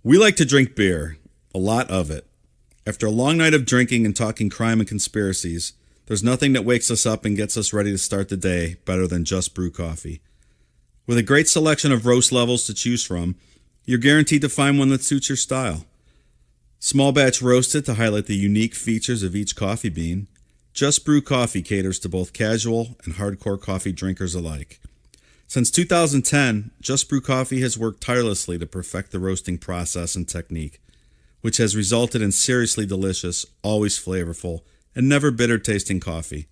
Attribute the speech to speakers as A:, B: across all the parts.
A: We like to drink beer, a lot of it. After a long night of drinking and talking crime and conspiracies, there's nothing that wakes us up and gets us ready to start the day better than Just Brew coffee. With a great selection of roast levels to choose from, you're guaranteed to find one that suits your style. Small batch roasted to highlight the unique features of each coffee bean, Just Brew coffee caters to both casual and hardcore coffee drinkers alike. Since 2010, Just Brew Coffee has worked tirelessly to perfect the roasting process and technique, which has resulted in seriously delicious, always flavorful, and never bitter tasting coffee.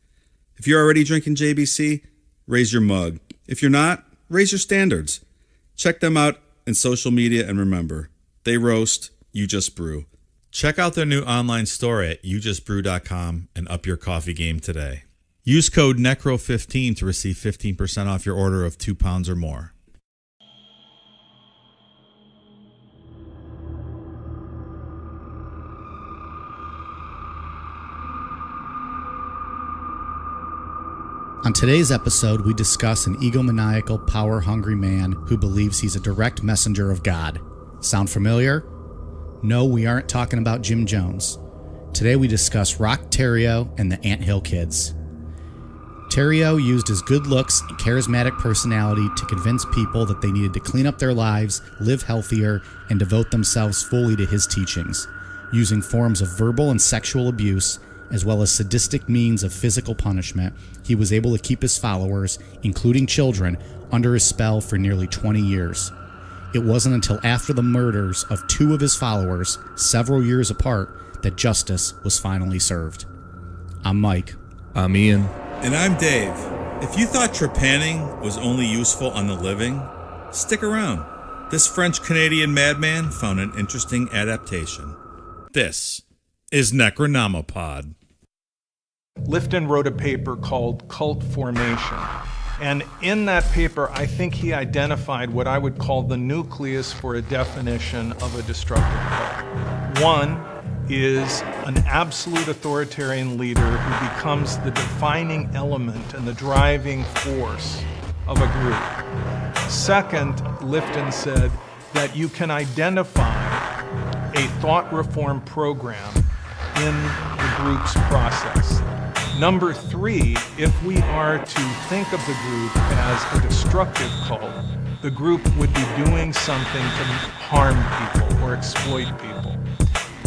A: If you're already drinking JBC, raise your mug. If you're not, raise your standards. Check them out in social media, and remember, they roast, you just brew. Check out their new online store at youjustbrew.com and up your coffee game today. Use code NECRO15 to receive 15% off your order of 2 pounds or more.
B: On today's episode, we discuss an egomaniacal, power-hungry man who believes he's a direct messenger of God. Sound familiar? No, we aren't talking about Jim Jones. Today we discuss Roch Theriault and the Anthill Kids. Theriault used his good looks and charismatic personality to convince people that they needed to clean up their lives, live healthier, and devote themselves fully to his teachings, using forms of verbal and sexual abuse, as well as sadistic means of physical punishment. He was able to keep his followers, including children, under his spell for nearly 20 years. It wasn't until after the murders of 2 of his followers, several years apart, that justice was finally served. I'm Mike.
C: I'm Ian.
A: And I'm Dave. If you thought trepanning was only useful on the living, stick around. This French-Canadian madman found an interesting adaptation. This is Necronomipod.
D: Lifton wrote a paper called Cult Formation. And in that paper, I think he identified what I would call the nucleus for a definition of a destructive cult. One is an absolute authoritarian leader who becomes the defining element and the driving force of a group. Second, Lifton said that you can identify a thought reform program in the group's process. Number 3, if we are to think of the group as a destructive cult, the group would be doing something to harm people or exploit people.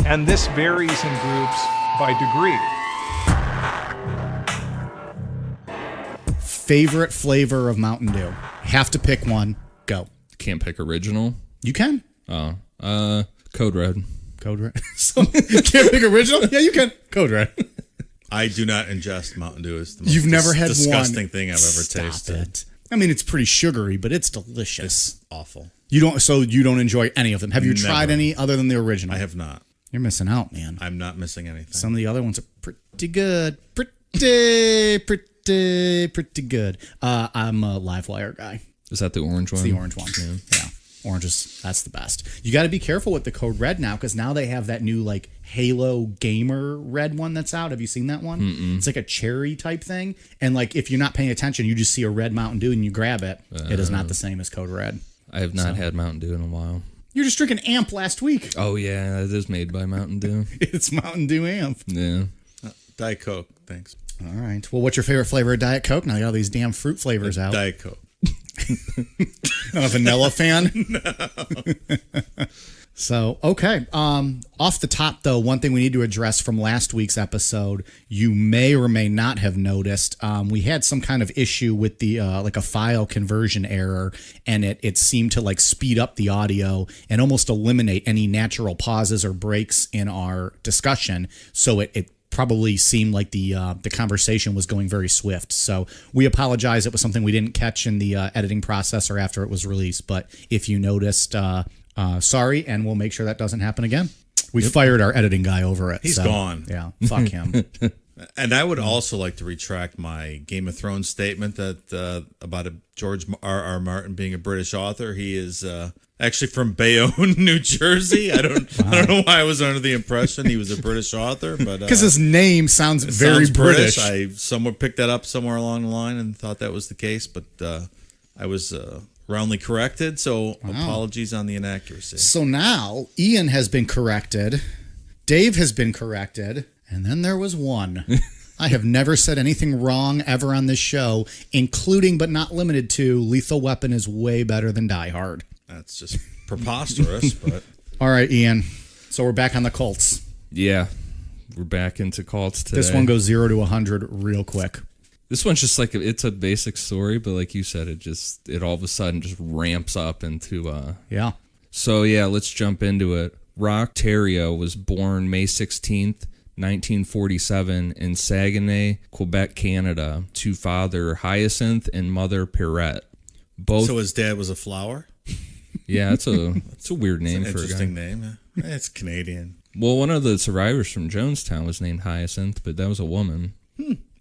D: And this varies in groups by degree.
B: Favorite flavor of Mountain Dew? Have to pick one. Go.
C: Can't pick original.
B: You can.
C: Oh, Code Red.
B: Code Red. So, can't pick original? Yeah, you can. Code Red.
A: I do not ingest Mountain Dew. It's the most
B: You've never had
A: disgusting
B: one.
A: thing I've ever
B: Stop
A: tasted.
B: It. I mean, it's pretty sugary, but it's delicious.
A: It's awful.
B: You don't enjoy any of them. Have you tried
A: Never.
B: any other than the original?
A: I have not.
B: You're missing out, man.
A: I'm not missing anything.
B: Some of the other ones are pretty good. Pretty good. I'm a Livewire guy.
C: Is that the orange one?
B: It's the orange one. Yeah. Oranges, that's the best. You got to be careful with the Code Red now, because now they have that new like Halo Gamer Red one that's out. Have you seen that one? Mm-mm. It's like a cherry type thing, and like if you're not paying attention, you just see a red Mountain Dew and you grab it. It is not the same as Code Red.
C: I have not had Mountain Dew in a while.
B: You're just drinking Amp last week.
C: Oh yeah, it is made by Mountain Dew.
B: It's Mountain Dew Amp.
C: Yeah.
A: Diet Coke, thanks.
B: All right. Well, what's your favorite flavor of Diet Coke? Now you got all these damn fruit flavors out.
A: Diet Coke.
B: Not a vanilla fan?
A: No.
B: So, okay. Off the top, though, one thing we need to address from last week's episode, you may or may not have noticed, we had some kind of issue with the like a file conversion error, and it seemed to like speed up the audio and almost eliminate any natural pauses or breaks in our discussion. So it probably seemed like the conversation was going very swift. So we apologize. It was something we didn't catch in the editing process or after it was released. But if you noticed, sorry, and we'll make sure that doesn't happen again. We fired our editing guy over it.
A: He's gone.
B: Yeah, fuck him.
A: And I would also like to retract my Game of Thrones statement that about George R.R. Martin being a British author. He is actually from Bayonne, New Jersey. I don't know why I was under the impression he was a British author, but
B: because his name sounds very British.
A: I somewhere picked that up somewhere along the line and thought that was the case, but I was roundly corrected, so apologies on the inaccuracy.
B: So now Ian has been corrected, Dave has been corrected, and then there was one. I have never said anything wrong ever on this show, including but not limited to Lethal Weapon is way better than Die Hard.
A: That's just preposterous, but...
B: All right, Ian. So we're back on the Colts.
C: Yeah, we're back into cults today.
B: This one goes 0 to 100 real quick.
C: This one's just like, it's a basic story, but like you said, it all of a sudden just ramps up into...
B: Yeah.
C: So yeah, let's jump into it. Roch Theriault was born May 16th, 1947 in Saguenay, Quebec, Canada, to father Hyacinth and mother Perrette. Both.
A: So his dad was a flower?
C: Yeah, it's a weird name
A: It's an
C: for a
A: interesting
C: guy.
A: name. It's Canadian.
C: Well, one of the survivors from Jonestown was named Hyacinth, but that was a woman.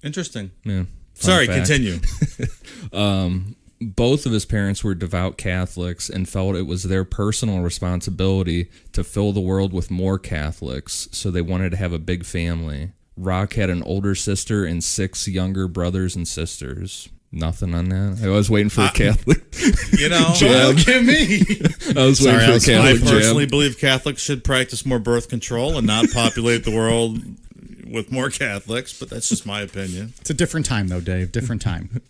A: Interesting.
C: Yeah.
A: Sorry,
C: fact.
A: continue.
C: Both of his parents were devout Catholics and felt it was their personal responsibility to fill the world with more Catholics, so they wanted to have a big family. Roch had an older sister and 6 younger brothers and sisters. Nothing on that. I was waiting for a Catholic.
A: You know,
B: Look at me.
C: I was waiting for a
A: I
C: Catholic
A: personally
C: jab.
A: believe Catholics should practice more birth control and not populate the world with more Catholics, but that's just my opinion.
B: It's a different time, though, Dave. Different time.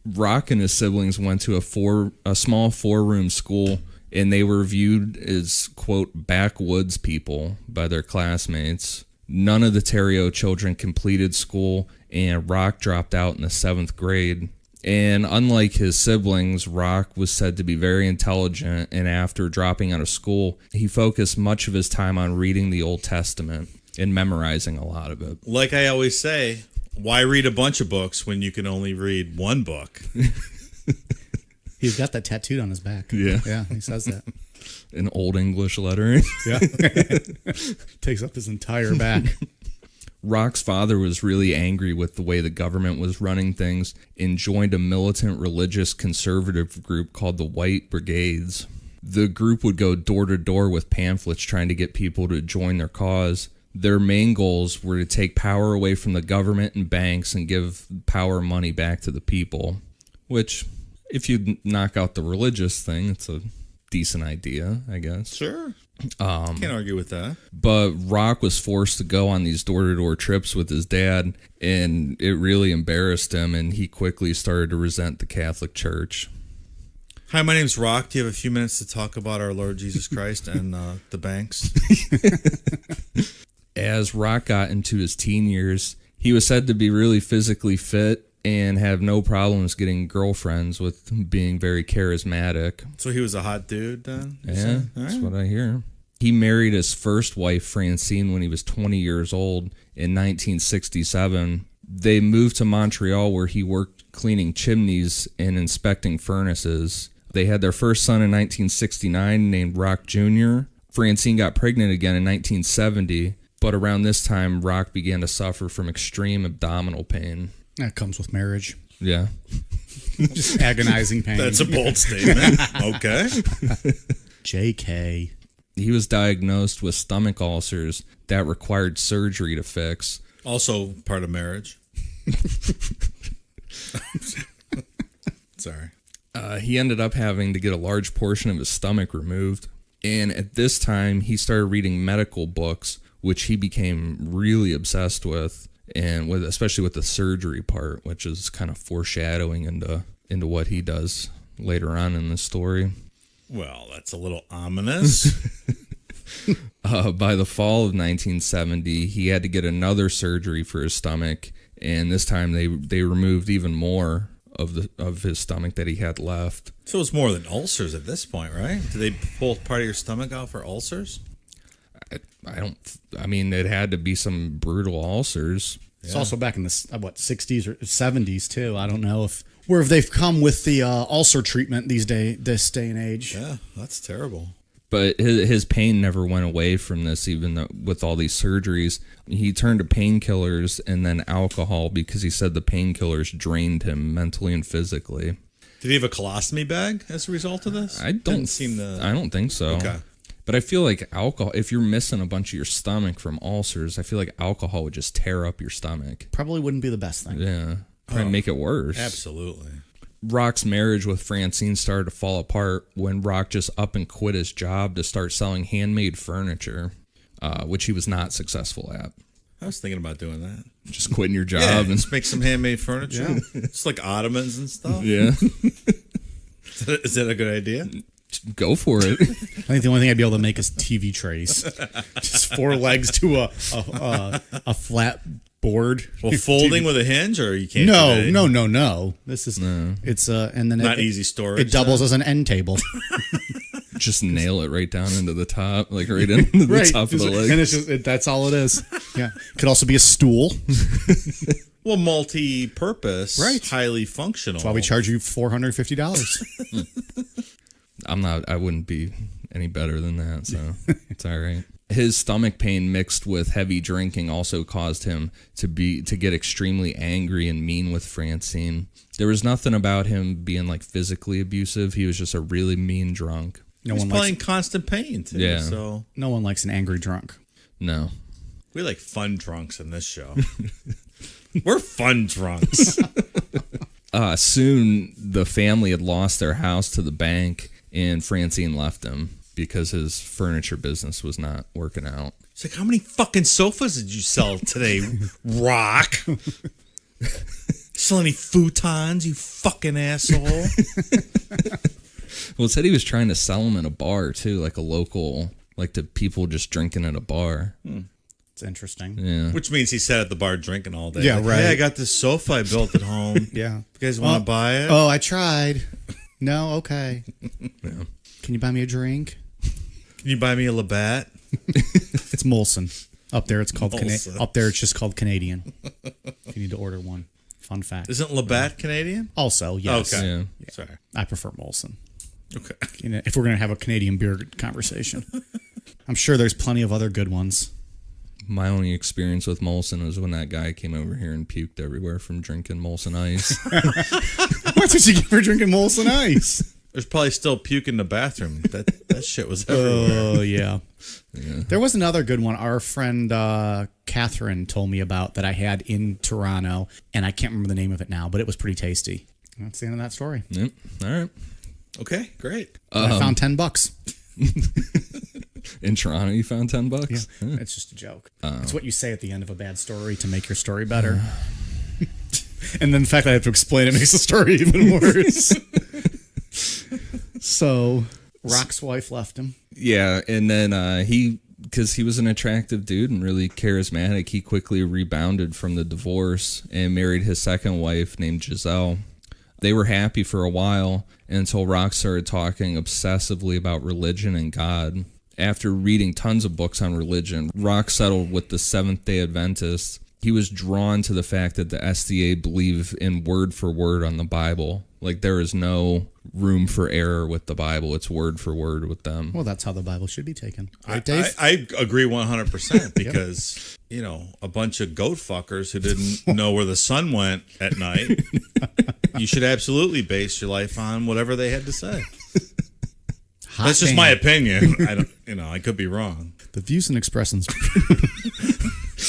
C: Roch and his siblings went to a small 4-room school, and they were viewed as, quote, backwoods people by their classmates. None of the Theriault children completed school, and Roch dropped out in the 7th grade. And unlike his siblings, Roch was said to be very intelligent, and after dropping out of school, he focused much of his time on reading the Old Testament and memorizing a lot of it.
A: Like I always say, why read a bunch of books when you can only read one book?
B: He's got that tattooed on his back.
C: Yeah.
B: Yeah, he says that.
C: In Old English lettering.
B: Yeah. Takes up his entire back.
C: Roch's father was really angry with the way the government was running things and joined a militant religious conservative group called the White Brigades. The group would go door to door with pamphlets trying to get people to join their cause. Their main goals were to take power away from the government and banks and give power money back to the people, which, if you knock out the religious thing, it's a decent idea, I guess.
A: Sure. Can't argue with that.
C: But Roch was forced to go on these door-to-door trips with his dad, and it really embarrassed him, and he quickly started to resent the Catholic Church.
A: Hi, my name's Roch. Do you have a few minutes to talk about our Lord Jesus Christ and the banks?
C: As Roch got into his teen years, he was said to be really physically fit and have no problems getting girlfriends with being very charismatic.
A: So he was a hot dude then?
C: Yeah, that's what I hear. He married his first wife, Francine, when he was 20 years old in 1967. They moved to Montreal, where he worked cleaning chimneys and inspecting furnaces. They had their first son in 1969 named Roch Jr. Francine got pregnant again in 1970, but around this time, Roch began to suffer from extreme abdominal pain.
B: That comes with marriage.
C: Yeah.
B: Just agonizing pain.
A: That's a bold statement. Okay.
B: JK.
C: He was diagnosed with stomach ulcers that required surgery to fix.
A: Also part of marriage. Sorry.
C: He ended up having to get a large portion of his stomach removed. And at this time, he started reading medical books, which he became really obsessed with. And especially with the surgery part, which is kind of foreshadowing into what he does later on in the story.
A: Well, that's a little ominous.
C: By the fall of 1970, he had to get another surgery for his stomach, and this time they removed even more of his stomach that he had left.
A: So it's more than ulcers at this point, right? Did they pull part of your stomach out for ulcers?
C: I mean, it had to be some brutal ulcers.
B: It's also back in the 60s or 70s too. I don't know where they've come with the ulcer treatment this day and age.
A: Yeah, that's terrible.
C: But his pain never went away from this, even though, with all these surgeries. He turned to painkillers and then alcohol because he said the painkillers drained him mentally and physically.
A: Did he have a colostomy bag as a result of this?
C: I don't think so.
A: Okay.
C: But I feel like alcohol, if you're missing a bunch of your stomach from ulcers, I feel like alcohol would just tear up your stomach.
B: Probably wouldn't be the best thing.
C: Yeah. Probably make it worse.
A: Absolutely.
C: Roch's marriage with Francine started to fall apart when Roch just up and quit his job to start selling handmade furniture, which he was not successful at.
A: I was thinking about doing that.
C: Just quitting your job
A: Yeah,
C: and
A: just make some handmade furniture. Yeah. It's like ottomans and stuff.
C: yeah,
A: Is that a good idea?
C: go for it.
B: I think the only thing I'd be able to make is TV trays. Just 4 legs to a flat board.
A: Well, folding with a hinge, or you can't.
B: No. This is it's and then
A: not easy storage.
B: It doubles as an end table.
C: Just nail it right down into the top, like right into the top of the leg.
B: And it's just, that's all it is. Yeah, could also be a stool.
A: Well, multi-purpose,
B: right?
A: Highly functional.
B: That's why we charge you $450.
C: I wouldn't be any better than that, so it's all right. His stomach pain mixed with heavy drinking also caused him to get extremely angry and mean with Francine. There was nothing about him being like physically abusive. He was just a really mean drunk.
A: He's probably in constant pain too.
C: Yeah.
A: So
B: no one likes an angry drunk.
C: No.
A: We like fun drunks in this show. We're fun drunks.
C: Soon the family had lost their house to the bank, and Francine left him because his furniture business was not working out.
A: It's like, how many fucking sofas did you sell today, Roch? Sell any futons, you fucking asshole?
C: Well, it said he was trying to sell them in a bar too, like a local, like to people just drinking at a bar.
B: It's interesting.
C: Yeah.
A: Which means he sat at the bar drinking all day.
B: Yeah,
A: like,
B: right.
A: Hey, I got this sofa I built at home.
B: Yeah.
A: You guys want to buy it?
B: Oh, I tried. No, okay.
C: Yeah.
B: Can you buy me a drink?
A: Can you buy me a Labatt?
B: It's Molson. Up there, it's called
A: Molson.
B: Up there, it's just called Canadian. If you need to order one, fun fact.
A: Isn't Labatt Canadian?
B: Also, yes.
A: Okay.
C: Yeah.
A: Sorry.
B: I prefer Molson.
A: Okay.
B: You know, if we're gonna have a Canadian beer conversation, I'm sure there's plenty of other good ones.
C: My only experience with Molson was when that guy came over here and puked everywhere from drinking Molson Ice.
B: That's what you get for drinking Molson Ice.
A: There's probably still puke in the bathroom. That shit was everywhere.
B: Oh, yeah. There was another good one. Our friend Catherine told me about that I had in Toronto, and I can't remember the name of it now, but it was pretty tasty. That's the end of that story.
C: Yep. All right.
A: Okay, great.
B: I found $10.
C: In Toronto, you found $10?
B: Yeah, it's just a joke. It's what you say at the end of a bad story to make your story better. And then the fact that I have to explain it makes the story even worse. So, Roch's wife left him.
C: Yeah, and then because he was an attractive dude and really charismatic, he quickly rebounded from the divorce and married his second wife named Giselle. They were happy for a while until Roch started talking obsessively about religion and God. After reading tons of books on religion, Roch settled with the Seventh-day Adventists. He was drawn to the fact that the SDA believe in word for word on the Bible. Like, there is no room for error with the Bible. It's word for word with them.
B: Well, that's how the Bible should be taken. Right,
A: I
B: Dave?
A: I agree 100% because, you know, a bunch of goat fuckers who didn't know where the sun went at night, you should absolutely base your life on whatever they had to say. That's just my opinion. I could be wrong.
B: The views and expressions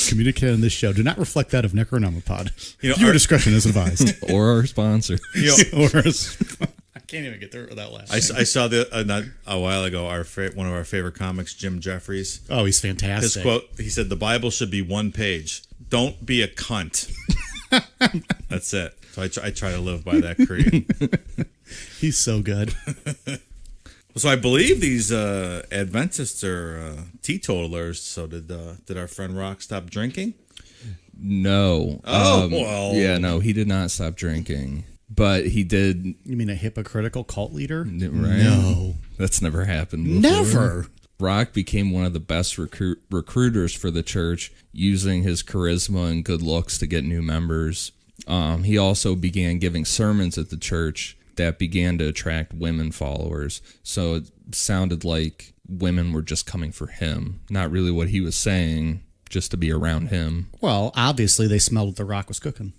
B: communicated on this show do not reflect that of Necronomicon. Viewer discretion is advised.
C: Or our sponsor.
B: I can't even get through it without laughing.
A: I saw not a while ago one of our favorite comics, Jim Jeffries.
B: Oh, he's fantastic.
A: His quote, he said, "The Bible should be one page. Don't be a cunt." That's it. So I try to live by that creed.
B: He's so good.
A: So I believe these Adventists are teetotalers. So did our friend Roch stop drinking?
C: No.
A: Well.
C: Yeah, no, he did not stop drinking. But he did.
B: You mean a hypocritical cult leader?
C: Right?
B: No.
C: That's never happened before.
B: Never.
C: Roch became one of the best recruiters for the church, using his charisma and good looks to get new members. He also began giving sermons at the church that began to attract women followers. So it sounded like women were just coming for him, not really what he was saying, just to be around him.
B: Well, obviously they smelled what the Roch was cooking.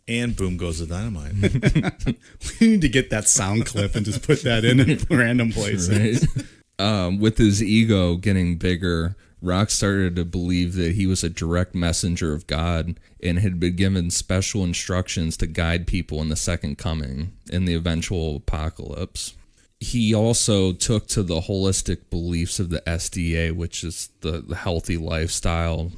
A: And boom goes the dynamite.
B: We need to get that sound clip and just put that in a random place.
C: Right? With his ego getting bigger, Roch started to believe that he was a direct messenger of God and had been given special instructions to guide people in the second coming and the eventual apocalypse. He also took to the holistic beliefs of the SDA, which is the healthy lifestyle,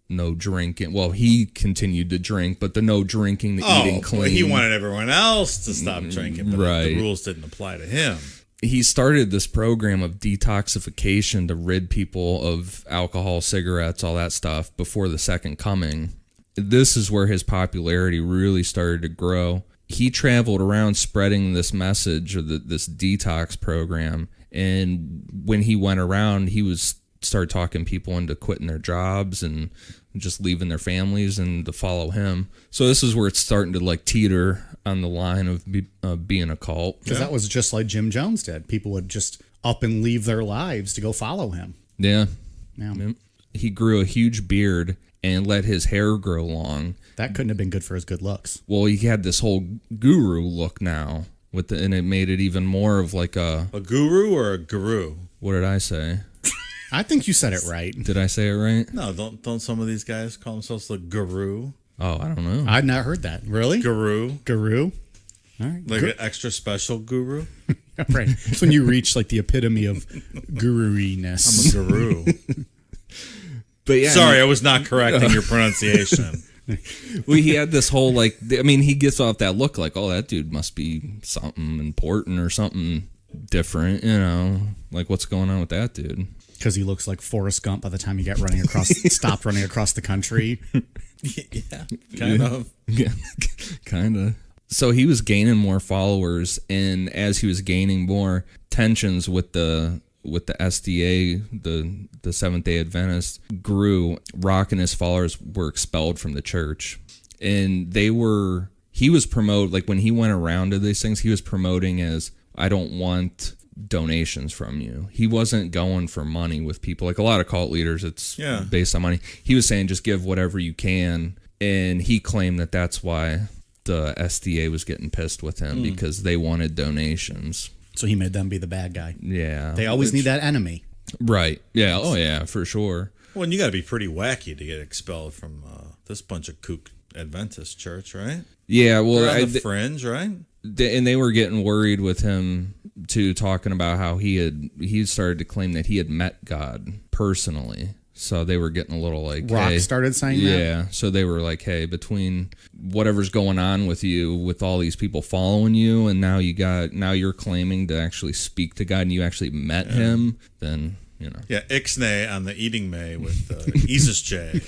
C: no drinking. Well, he continued to drink, but the no drinking, the eating clean.
A: He wanted everyone else to stop drinking, but
C: right.
A: The rules didn't apply to him.
C: He started this program of detoxification to rid people of alcohol, cigarettes, all that stuff before the second coming. This is where his popularity really started to grow. He traveled around spreading this message of this detox program. And when he went around, started talking people into quitting their jobs and just leaving their families and to follow him. So this is where it's starting to like teeter on the line of being a cult.
B: Because that was just like Jim Jones did. People would just up and leave their lives to go follow him.
C: Yeah.
B: Yeah.
C: He grew a huge beard and let his hair grow long.
B: That couldn't have been good for his good looks.
C: Well, he had this whole guru look now, and it made it even more of like a
A: guru or a guru.
C: What did I say?
B: I think you said it right.
C: Did I say it right?
A: No, don't some of these guys call themselves the guru?
C: Oh, I don't know.
B: I'd not heard that. Really?
A: Guru.
B: All right.
A: Like an extra special guru?
B: Right. It's when you reach like the epitome of guru-iness.
A: I'm a guru.
C: But yeah,
A: Sorry, I was not correcting your pronunciation.
C: Well, he had this whole he gets off that look like, oh, that dude must be something important or something different, like what's going on with that dude?
B: Because he looks like Forrest Gump by the time you get stopped running across the country.
A: Yeah, kind of.
C: Yeah, kind of. So he was gaining more followers, and as he was gaining more, tensions with the SDA, the Seventh-day Adventists, grew. Roch and his followers were expelled from the church, and he was promoted, like when he went around to these things, he was promoting as, I don't want donations from you. He wasn't going for money with people. Like a lot of cult leaders, it's based on money. He was saying just give whatever you can, and he claimed that that's why the SDA was getting pissed with him because they wanted donations.
B: So he made them be the bad guy.
C: Yeah.
B: They always need that enemy.
C: Right. Yeah. Oh, yeah, for sure.
A: Well, and you got to be pretty wacky to get expelled from this bunch of kook Adventist church, right?
C: Yeah. Well,
A: they're on the fringe, right?
C: And they were getting worried with him too, talking about how he started to claim that he had met God personally. So they were getting a little like,
B: Roch
C: hey,
B: started saying that?
C: Yeah. So they were like, hey, between whatever's going on with you, with all these people following you, and now you're claiming to actually speak to God and you actually met him, then,
A: Yeah, Ixnay on the eating May with Isis J.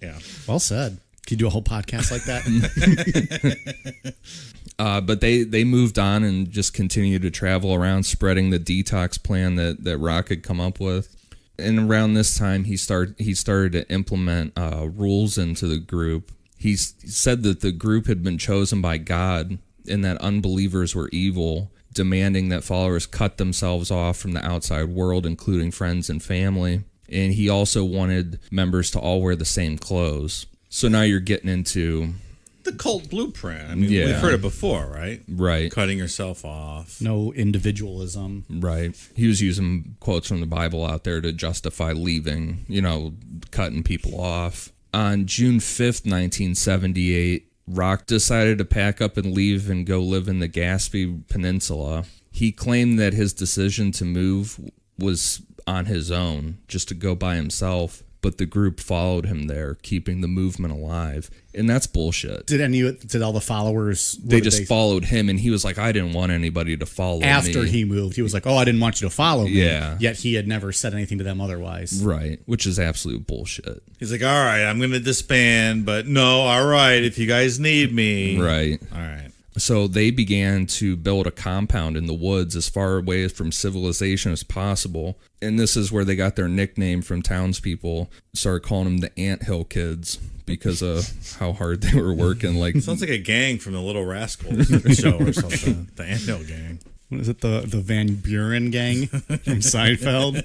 A: Yeah.
B: Well said. Can you do a whole podcast like that?
C: But they moved on and just continued to travel around spreading the detox plan that Roch had come up with. And around this time, he started to implement rules into the group. He said that the group had been chosen by God and that unbelievers were evil, demanding that followers cut themselves off from the outside world, including friends and family. And he also wanted members to all wear the same clothes. So now you're getting into
A: the cult blueprint. I mean, we've heard it before, right?
C: Right.
A: Cutting yourself off.
B: No individualism.
C: Right. He was using quotes from the Bible out there to justify leaving, cutting people off. On June 5th, 1978, Roch decided to pack up and leave and go live in the Gaspé Peninsula. He claimed that his decision to move was on his own, just to go by himself. But the group followed him there, keeping the movement alive. And that's bullshit.
B: Did all the followers...
C: They just followed him, and he was like, I didn't want anybody to follow me.
B: After he moved, he was like, I didn't want you to follow me.
C: Yeah.
B: Yet he had never said anything to them otherwise.
C: Right, which is absolute bullshit.
A: He's like, all right, I'm going to disband, but no, all right, if you guys need me.
C: Right.
A: All right.
C: So they began to build a compound in the woods as far away from civilization as possible. And this is where they got their nickname from townspeople. Started calling them the Anthill Kids because of how hard they were working. Like,
A: sounds like a gang from the Little Rascals show or something. The Anthill Gang.
B: What is it, the Van Buren gang from Seinfeld?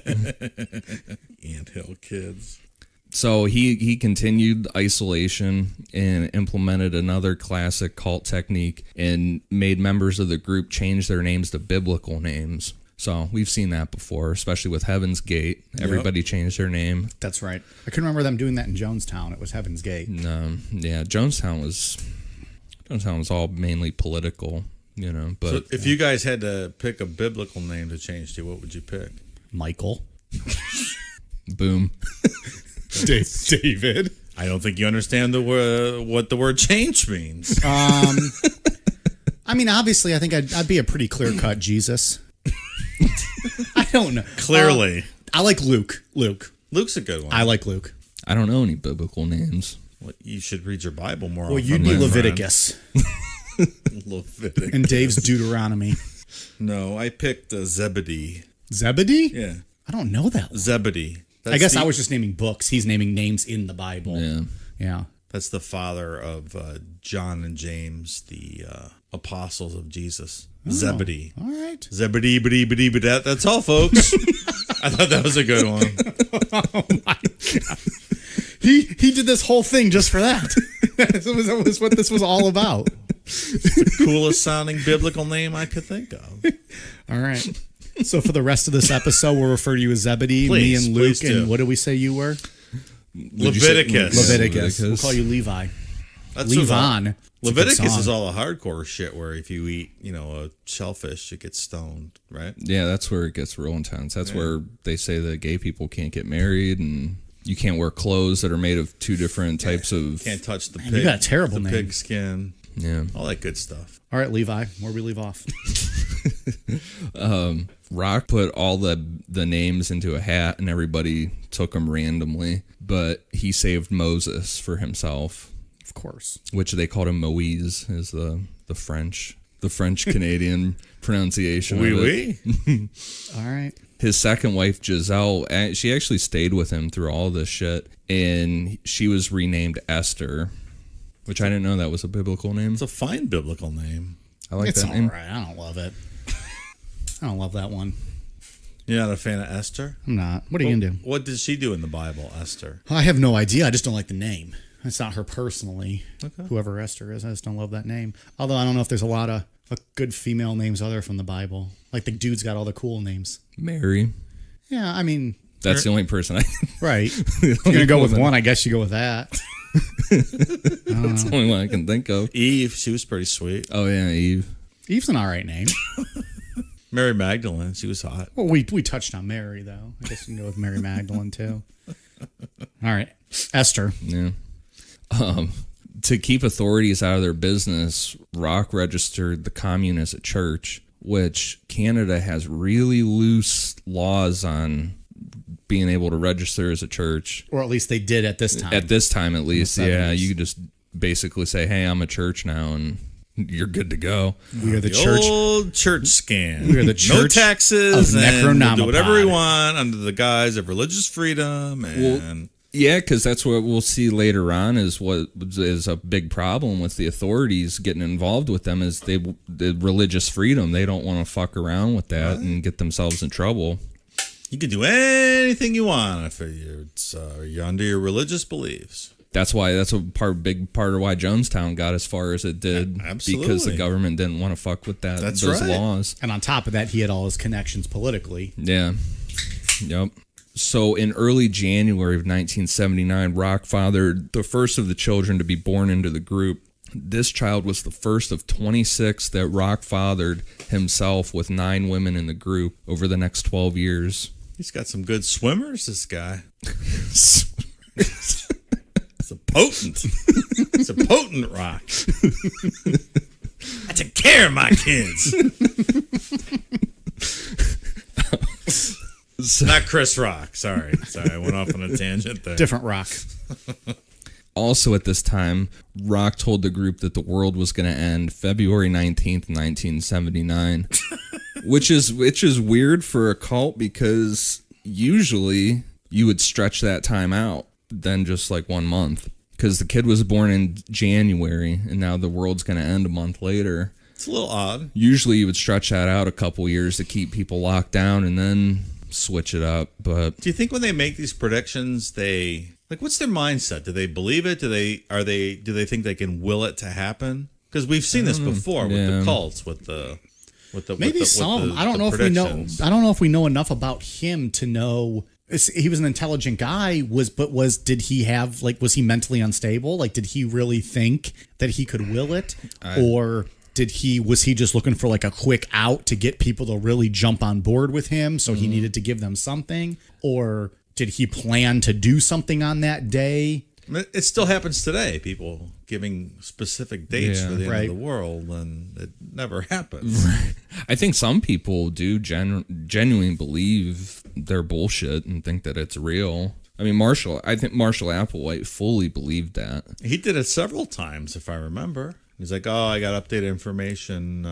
A: Anthill Kids.
C: So he continued isolation and implemented another classic cult technique and made members of the group change their names to biblical names. So we've seen that before, especially with Heaven's Gate. Everybody changed their name.
B: That's right. I can remember them doing that in Jonestown. It was Heaven's Gate.
C: Yeah, Jonestown was all mainly political, But
A: So if you guys had to pick a biblical name to change to, what would you pick?
B: Michael.
C: boom.
B: David.
A: I don't think you understand what the word change means.
B: I mean, obviously, I think I'd be a pretty clear-cut Jesus. I don't know.
A: Clearly.
B: I like Luke.
A: Luke's a good one.
B: I like Luke.
C: I don't know any biblical names.
A: Well, you should read your Bible more.
B: Well,
A: often,
B: you'd be
A: my
B: Leviticus.
A: friend. Leviticus.
B: And Dave's Deuteronomy.
A: No, I picked Zebedee.
B: Zebedee?
A: Yeah.
B: I don't know that one.
A: Zebedee.
B: I guess I was just naming books. He's naming names in the Bible. Yeah.
A: That's the father of John and James, the apostles of Jesus. Zebedee.
B: All right.
A: Zebedee, bedee, that's all, folks. I thought that was a good one.
B: Oh my God. He did this whole thing just for that. That was what this was all about.
A: The coolest sounding biblical name I could think of.
B: All right. So for the rest of this episode, we'll refer to you as Zebedee,
A: Please,
B: me and Luke,
A: please do.
B: and what did we say you were?
A: Leviticus.
B: Leviticus. We'll call you Levi.
A: That's
B: Levon.
A: Leviticus is all the hardcore shit where if you eat, a shellfish, you get stoned, right?
C: Yeah, that's where it gets real intense. That's where they say that gay people can't get married and you can't wear clothes that are made of two different types of...
A: Can't touch the pig.
B: you got a terrible name.
A: Pig skin.
C: Yeah.
A: All that good stuff.
B: All right, Levi, where we leave off.
C: Roch put all the names into a hat and everybody took them randomly, but he saved Moses for himself.
B: Of course.
C: Which they called him Moise, is the French Canadian pronunciation.
A: Oui,
C: of it.
A: oui.
B: All right.
C: His second wife, Giselle, she actually stayed with him through all this shit, and she was renamed Esther, which I didn't know that was a biblical name.
A: It's a fine biblical name.
C: I like
B: It's
C: that
B: all
C: name.
B: right. I don't love it. I don't love that one.
A: You're not a fan of Esther?
B: I'm not. What are you going to do?
A: What did she do in the Bible, Esther?
B: I have no idea. I just don't like the name. It's not her personally. Okay. Whoever Esther is, I just don't love that name. Although I don't know if there's a lot of good female names other from the Bible. Like the dude's got all the cool names.
C: Mary.
B: Yeah, I mean...
C: That's the only person I...
B: Right. If you're going to go with one, I guess you go with that.
C: That's the only one I can think of.
A: Eve, she was pretty sweet.
C: Oh, yeah, Eve.
B: Eve's an all right name.
A: Mary Magdalene, she was hot.
B: Well, we touched on Mary, though. I guess you can go with Mary Magdalene, too. All right. Esther.
C: Yeah. To keep authorities out of their business, Roch registered the commune as a church, which Canada has really loose laws on being able to register as a church.
B: Or at least they did at this time.
C: At this time, at least,
B: In the
C: yeah.
B: 70s.
C: You could just basically say, hey, I'm a church now, and you're good to go.
B: We are the church.
A: Old church scam.
B: We are the church
A: no taxes,
B: of
A: and we'll do whatever we
B: Necronomicon.
A: want under the guise of religious freedom. And
C: Yeah, because that's what we'll see later on is what is a big problem with the authorities getting involved with them is the religious freedom. They don't want to fuck around with that and get themselves in trouble.
A: you can do anything you want if you're under your religious beliefs.
C: That's a big part of why Jonestown got as far as it did.
A: Absolutely.
C: Because the government didn't want to fuck with those
A: right.
C: laws.
B: And on top of that, he had all his connections politically.
C: Yeah. Yep. So in early January of 1979, Roch fathered the first of the children to be born into the group. This child was the first of 26 that Roch fathered himself with 9 women in the group over the next 12 years.
A: He's got some good swimmers, this guy. It's a potent rock. I take care of my kids. Not Chris Rock. Sorry, I went off on a tangent there.
B: Different rock.
C: Also at this time, Roch told the group that the world was going to end February 19th, 1979, which is weird for a cult because usually you would stretch that time out than just like 1 month because the kid was born in January and now the world's going to end a month later.
A: It's a little odd.
C: Usually you would stretch that out a couple years to keep people locked down and then switch it up. But
A: Do you think when they make these predictions, what's their mindset? Do they believe it? Do they think they can will it to happen? Because we've seen this before with the cults, with the
B: Maybe some. I don't know if we know. I don't know if we know enough about him to know. He was an intelligent guy. Did he have was he mentally unstable? Like, did he really think that he could will it, or was he just looking for like a quick out to get people to really jump on board with him? So he needed to give them something, or did he plan to do something on that day?
A: It still happens today. People giving specific dates for the end of the world, and it never happens.
C: I think some people do genuinely believe their bullshit and think that it's real. I mean, I think Marshall Applewhite fully believed that.
A: He did it several times, if I remember. He's like, "Oh, I got updated information."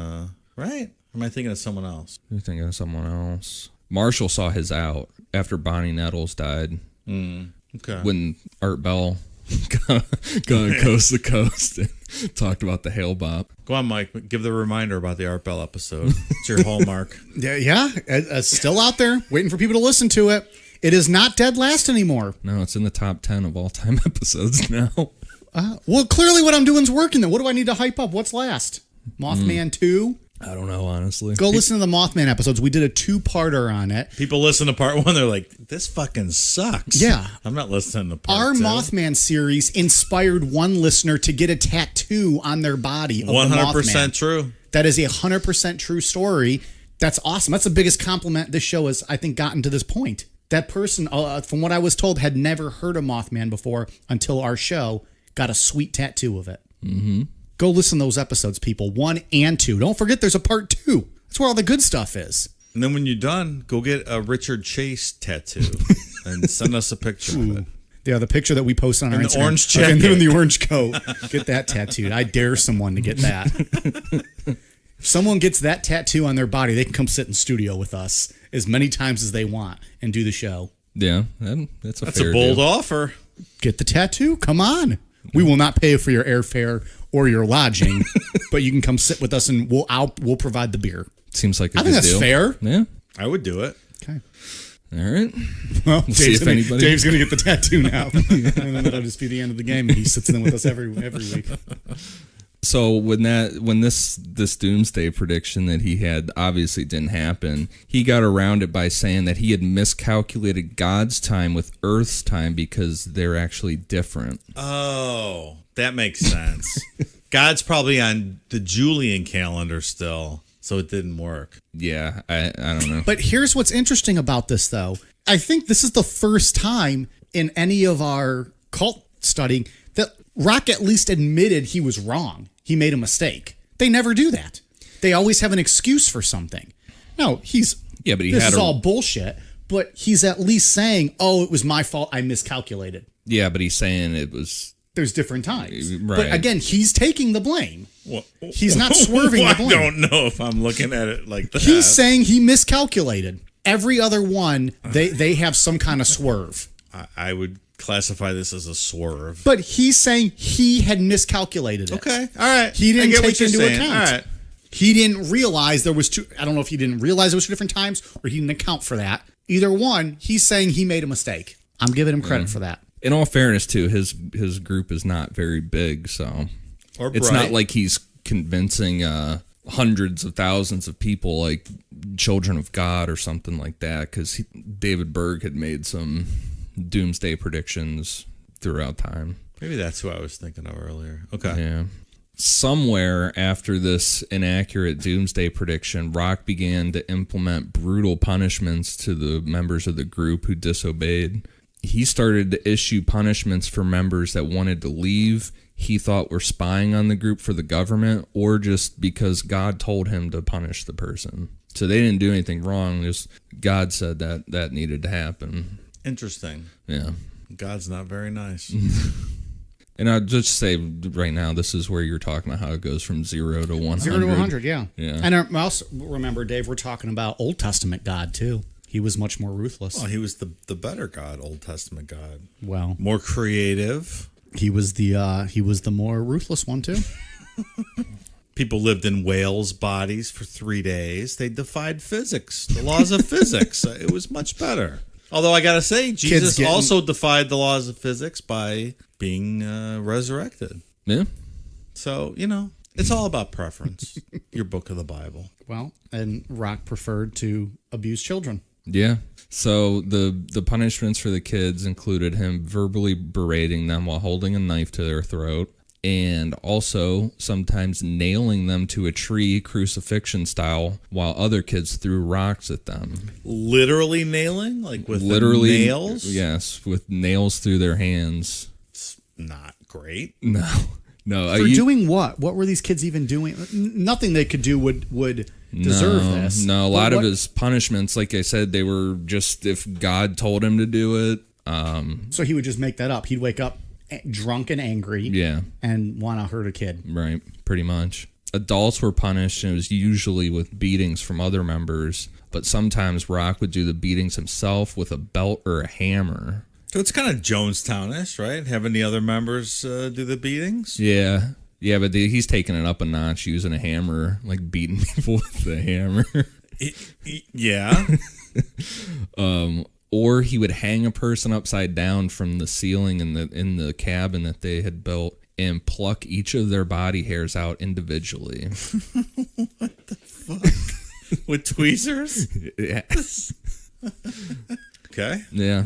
A: Right? Or am I thinking of someone else?
C: You're thinking of someone else. Marshall saw his out after Bonnie Nettles died.
A: Okay.
C: When Art Bell going coast to coast and talked about the hail bop.
A: Go on, Mike. Give the reminder about the Art Bell episode. It's your hallmark.
B: Yeah. It's still out there, waiting for people to listen to it. It is not dead last anymore.
C: No, it's in the top 10 of all time episodes now.
B: Well, clearly what I'm doing is working. Then what do I need to hype up? What's last? Mothman 2?
C: I don't know, honestly.
B: Go listen to the Mothman episodes. We did a 2-parter on it.
A: People listen to part 1, they're like, "This fucking sucks."
B: Yeah.
A: I'm not listening to part 2.
B: Our Mothman series inspired one listener to get a tattoo on their body of
A: 100% true.
B: That is a 100% true story. That's awesome. That's the biggest compliment this show has, I think, gotten to this point. That person, from what I was told, had never heard of Mothman before until our show, got a sweet tattoo of it. Mm-hmm. Go listen to those episodes, people. 1 and 2. Don't forget there's a part 2. That's where all the good stuff is.
A: And then when you're done, go get a Richard Chase tattoo and send us a picture of it.
B: Yeah, the picture that we posted on our Instagram.
A: The orange jacket.
B: In the orange coat. Get that tattooed. I dare someone to get that. If someone gets that tattoo on their body, they can come sit in studio with us as many times as they want and do the show.
C: Yeah, that's a
A: bold offer.
B: Get the tattoo. Come on. We will not pay for your airfare or your lodging, but you can come sit with us and we'll provide the beer.
C: Seems like a
B: I
C: good
B: think that's
C: deal.
B: fair.
C: Yeah.
A: I would do it.
B: Okay.
C: All right.
B: Well,
C: see if anybody.
B: Dave's going to get the tattoo now. And then that'll just be the end of the game. He sits in with us every week.
C: So when this doomsday prediction that he had obviously didn't happen, he got around it by saying that he had miscalculated God's time with Earth's time because they're actually different.
A: Oh, that makes sense. God's probably on the Julian calendar still, so it didn't work.
C: Yeah, I don't know.
B: But here's what's interesting about this, though. I think this is the first time in any of our cult studying that Roch at least admitted he was wrong. He made a mistake. They never do that. They always have an excuse for something. No, this is all bullshit, but he's at least saying, "Oh, it was my fault. I miscalculated."
C: Yeah, but he's saying it was.
B: There's different times.
C: Right.
B: But again, he's taking the blame. He's not swerving the blame.
A: I don't know if I'm looking at it like that.
B: He's saying he miscalculated. Every other one, they have some kind of swerve.
A: I would classify this as a swerve.
B: But he's saying he had miscalculated it.
A: Okay. All right.
B: He didn't take into account.
A: All right.
B: He didn't realize there was two. I don't know if he didn't realize there was 2 different times or he didn't account for that. Either one, he's saying he made a mistake. I'm giving him credit for that.
C: In all fairness, too, his group is not very big, so it's not like he's convincing hundreds of thousands of people like Children of God or something like that, because David Berg had made some doomsday predictions throughout time.
A: Maybe that's who I was thinking of earlier. Okay.
C: Yeah. Somewhere after this inaccurate doomsday prediction, Roch began to implement brutal punishments to the members of the group who disobeyed. He started to issue punishments for members that wanted to leave, he thought were spying on the group for the government, or just because God told him to punish the person. So they didn't do anything wrong, just God said that needed to happen.
A: Interesting.
C: Yeah.
A: God's not very nice.
C: And I'll just say right now, this is where you're talking about how it goes from 0 to 100.
B: 0 to 100, yeah.
C: Yeah.
B: And I also remember, Dave, we're talking about Old Testament God, too. He was much more ruthless.
A: Well, he was the better God, Old Testament God.
B: Well,
A: more creative.
B: He was the more ruthless one, too.
A: People lived in whales' bodies for 3 days. They defied physics, the laws of physics. It was much better. Although I gotta say, Jesus also defied the laws of physics by being resurrected.
C: Yeah.
A: So, It's all about preference. Your book of the Bible.
B: Well, and Roch preferred to abuse children.
C: Yeah. So the punishments for the kids included him verbally berating them while holding a knife to their throat, and also sometimes nailing them to a tree crucifixion style while other kids threw rocks at them.
A: Literally nailing? Like with
C: Literally,
A: nails?
C: Yes, with nails through their hands.
A: It's not great.
C: No.
B: For doing what? What were these kids even doing? Nothing they could do would deserve this.
C: No, a lot of his punishments, like I said, they were just if God told him to do it.
B: So he would just make that up. He'd wake up drunk and angry.
C: Yeah.
B: And want to hurt a kid.
C: Right, pretty much. Adults were punished, and it was usually with beatings from other members, but sometimes Roch would do the beatings himself with a belt or a hammer.
A: So it's kind of Jonestown-ish, right? Having the other members do the beatings?
C: Yeah. Yeah, but he's taking it up a notch using a hammer, like beating people with a hammer.
A: Yeah.
C: Or he would hang a person upside down from the ceiling in the cabin that they had built and pluck each of their body hairs out individually.
A: What the fuck? With tweezers?
C: Yes.
A: Okay.
C: Yeah.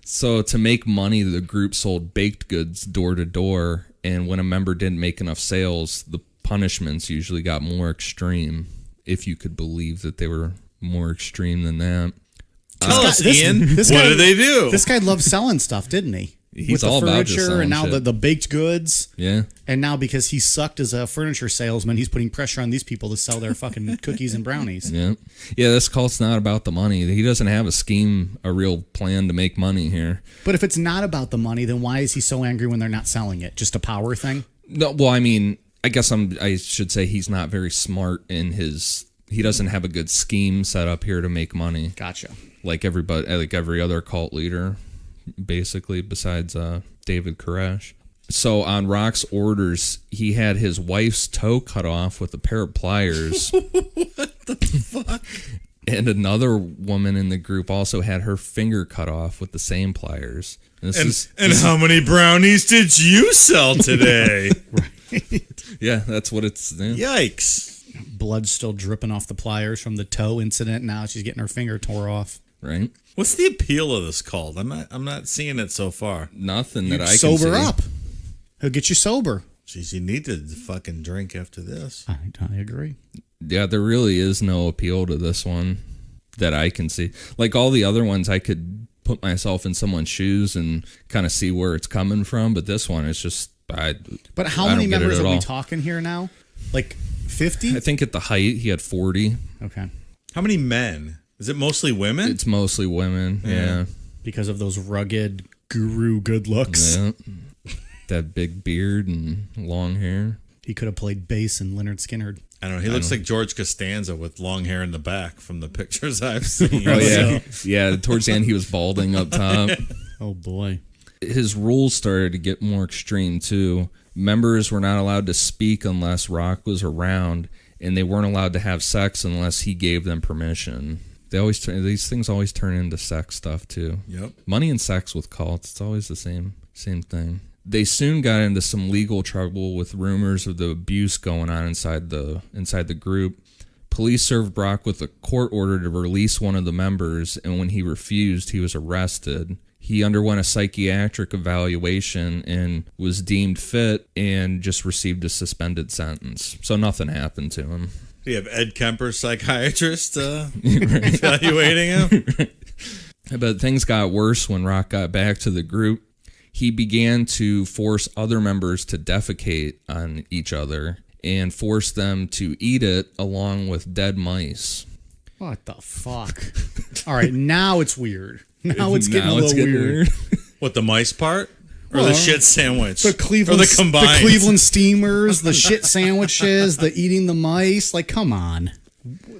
C: So to make money, the group sold baked goods door to door, and when a member didn't make enough sales, the punishments usually got more extreme, if you could believe that they were more extreme than that.
A: Tell us, Ian, what did they do?
B: This guy loved selling stuff, didn't he?
C: He's
B: With the
C: all about just
B: furniture
C: selling
B: and now
C: shit.
B: the baked goods.
C: Yeah.
B: And now because he sucked as a furniture salesman, he's putting pressure on these people to sell their fucking cookies and brownies.
C: Yeah. Yeah, this cult's not about the money. He doesn't have a scheme, a real plan to make money here.
B: But if it's not about the money, then why is he so angry when they're not selling it? Just a power thing?
C: No, well, I mean, I guess I should say he's not very smart in he doesn't have a good scheme set up here to make money.
B: Gotcha.
C: Like every other cult leader, basically, besides David Koresh. So on Roch's orders, he had his wife's toe cut off with a pair of pliers.
A: What the fuck?
C: And another woman in the group also had her finger cut off with the same pliers. And
A: how many brownies did you sell today?
B: Right.
C: Yeah, that's what it's. Yeah.
A: Yikes.
B: Blood's still dripping off the pliers from the toe incident. Now she's getting her finger tore off.
C: Right.
A: What's the appeal of this cult? I'm not seeing it so far.
C: Nothing that I can
B: Sober
C: see.
B: up. He'll get you sober.
A: Jeez, you need to fucking drink after this.
B: I agree.
C: Yeah, there really is no appeal to this one that I can see. Like all the other ones, I could put myself in someone's shoes and kind of see where it's coming from. But this one, it's just
B: But how many members are we talking here now? Like 50?
C: I think at the height he had 40.
B: Okay.
A: How many men? Is it mostly women?
C: It's mostly women. Yeah.
B: Because of those rugged guru good looks.
C: Yeah. That big beard and long hair.
B: He could have played bass in Leonard Skinner.
A: I don't know. He looks like George Costanza with long hair in the back from the pictures I've seen.
C: Oh yeah, yeah. Towards the end, he was balding up top.
B: Oh boy.
C: His rules started to get more extreme too. Members were not allowed to speak unless Roch was around, and they weren't allowed to have sex unless he gave them permission. These things always turn into sex stuff too.
A: Yep.
C: Money and sex with cults, it's always the same thing. They soon got into some legal trouble with rumors of the abuse going on inside the group. Police served Roch with a court order to release one of the members, and when he refused, he was arrested. He underwent a psychiatric evaluation and was deemed fit and just received a suspended sentence. So nothing happened to him.
A: Do you have Ed Kemper, psychiatrist, evaluating him?
C: But things got worse when Roch got back to the group. He began to force other members to defecate on each other and force them to eat it along with dead mice.
B: What the fuck? All right, now it's weird. Now it's getting a little weird.
A: What, the mice part? Or the shit sandwich?
B: The Cleveland,
A: or the combined?
B: The Cleveland steamers, the shit sandwiches, the eating the mice. Like, come on.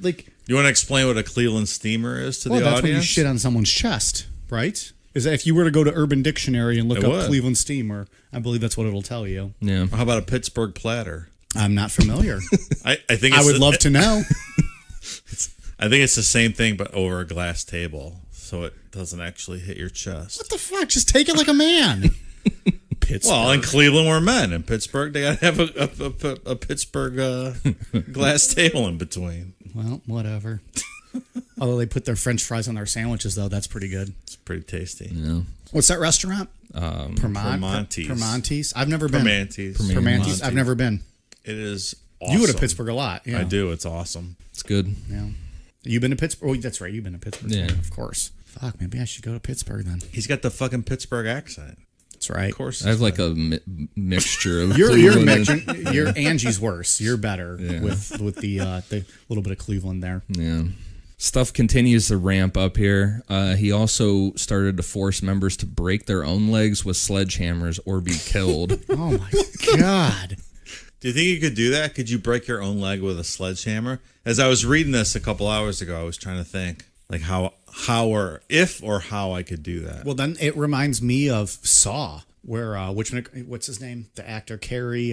B: Like,
A: you want to explain what a Cleveland steamer is to the
B: that's
A: audience?
B: when you shit on someone's chest, right? Is that if you were to go to Urban Dictionary and look up Cleveland steamer, I believe that's what it'll tell you.
C: Yeah.
A: How about a Pittsburgh platter?
B: I'm not familiar.
A: I think
B: I would love to know.
A: I think it's the same thing, but over a glass table, so it doesn't actually hit your chest.
B: What the fuck? Just take it like a man. Pittsburgh.
A: Well, in Cleveland, we're men. In Pittsburgh, they got to have a Pittsburgh glass table in between.
B: Well, whatever. Although they put their French fries on their sandwiches, though, that's pretty good.
A: It's pretty tasty.
C: Yeah.
B: What's that restaurant?
A: Permontes.
B: Permontes. I've never been.
A: Permontes.
B: I've never been.
A: It is awesome.
B: You go to Pittsburgh a lot. Yeah.
A: I do. It's awesome.
C: It's good.
B: Yeah. You've been to Pittsburgh? Oh, that's right. You've been to Pittsburgh.
C: Yeah.
B: Of course. Fuck, maybe I should go to Pittsburgh then.
A: He's got the fucking Pittsburgh accent.
B: That's right.
A: Of course.
C: I have like a mixture of
B: You're
C: Cleveland
B: you're Angie's worse. You're better
C: Yeah.
B: with the little bit of Cleveland there.
C: Yeah. Stuff continues to ramp up here. He also started to force members to break their own legs with sledgehammers or be killed.
B: Oh my God.
A: Do you think you could do that? Could you break your own leg with a sledgehammer? As I was reading this a couple hours ago, I was trying to think like how I could do that.
B: Well, then it reminds me of Saw, where what's his name? The actor Carrie. He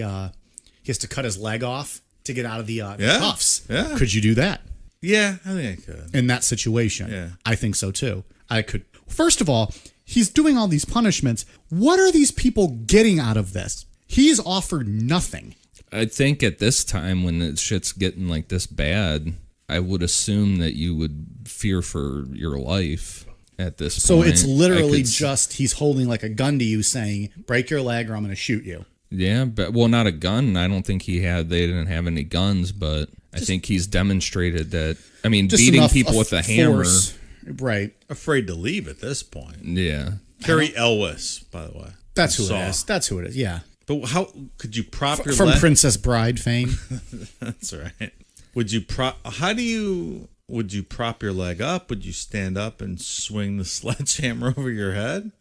B: has to cut his leg off to get out of the cuffs.
A: Yeah.
B: Could you do that
A: Yeah, I think I could.
B: in that situation?
A: Yeah.
B: I think so too. I could. First of all, he's doing all these punishments. What are these people getting out of this? He's offered nothing.
C: I think at this time when the shit's getting like this bad, I would assume that you would fear for your life at this
B: So
C: point.
B: it's literally
C: I could
B: just he's holding like a gun to you saying, break your leg or I'm going to shoot you.
C: Yeah, but well, not a gun. I don't think they didn't have any guns, but I think he's demonstrated that. I mean,
B: Just
C: beating
B: enough
C: people
B: of
C: with a hammer.
B: force. Right.
A: Afraid to leave at this point.
C: Yeah.
A: Carrie Elwes, by the way.
B: That's who
A: Saw.
B: it is. That's who it is. Yeah.
A: But how could you prop your
B: From
A: leg?
B: Princess Bride fame.
A: That's right. Would you prop your leg up? Would you stand up and swing the sledgehammer over your head?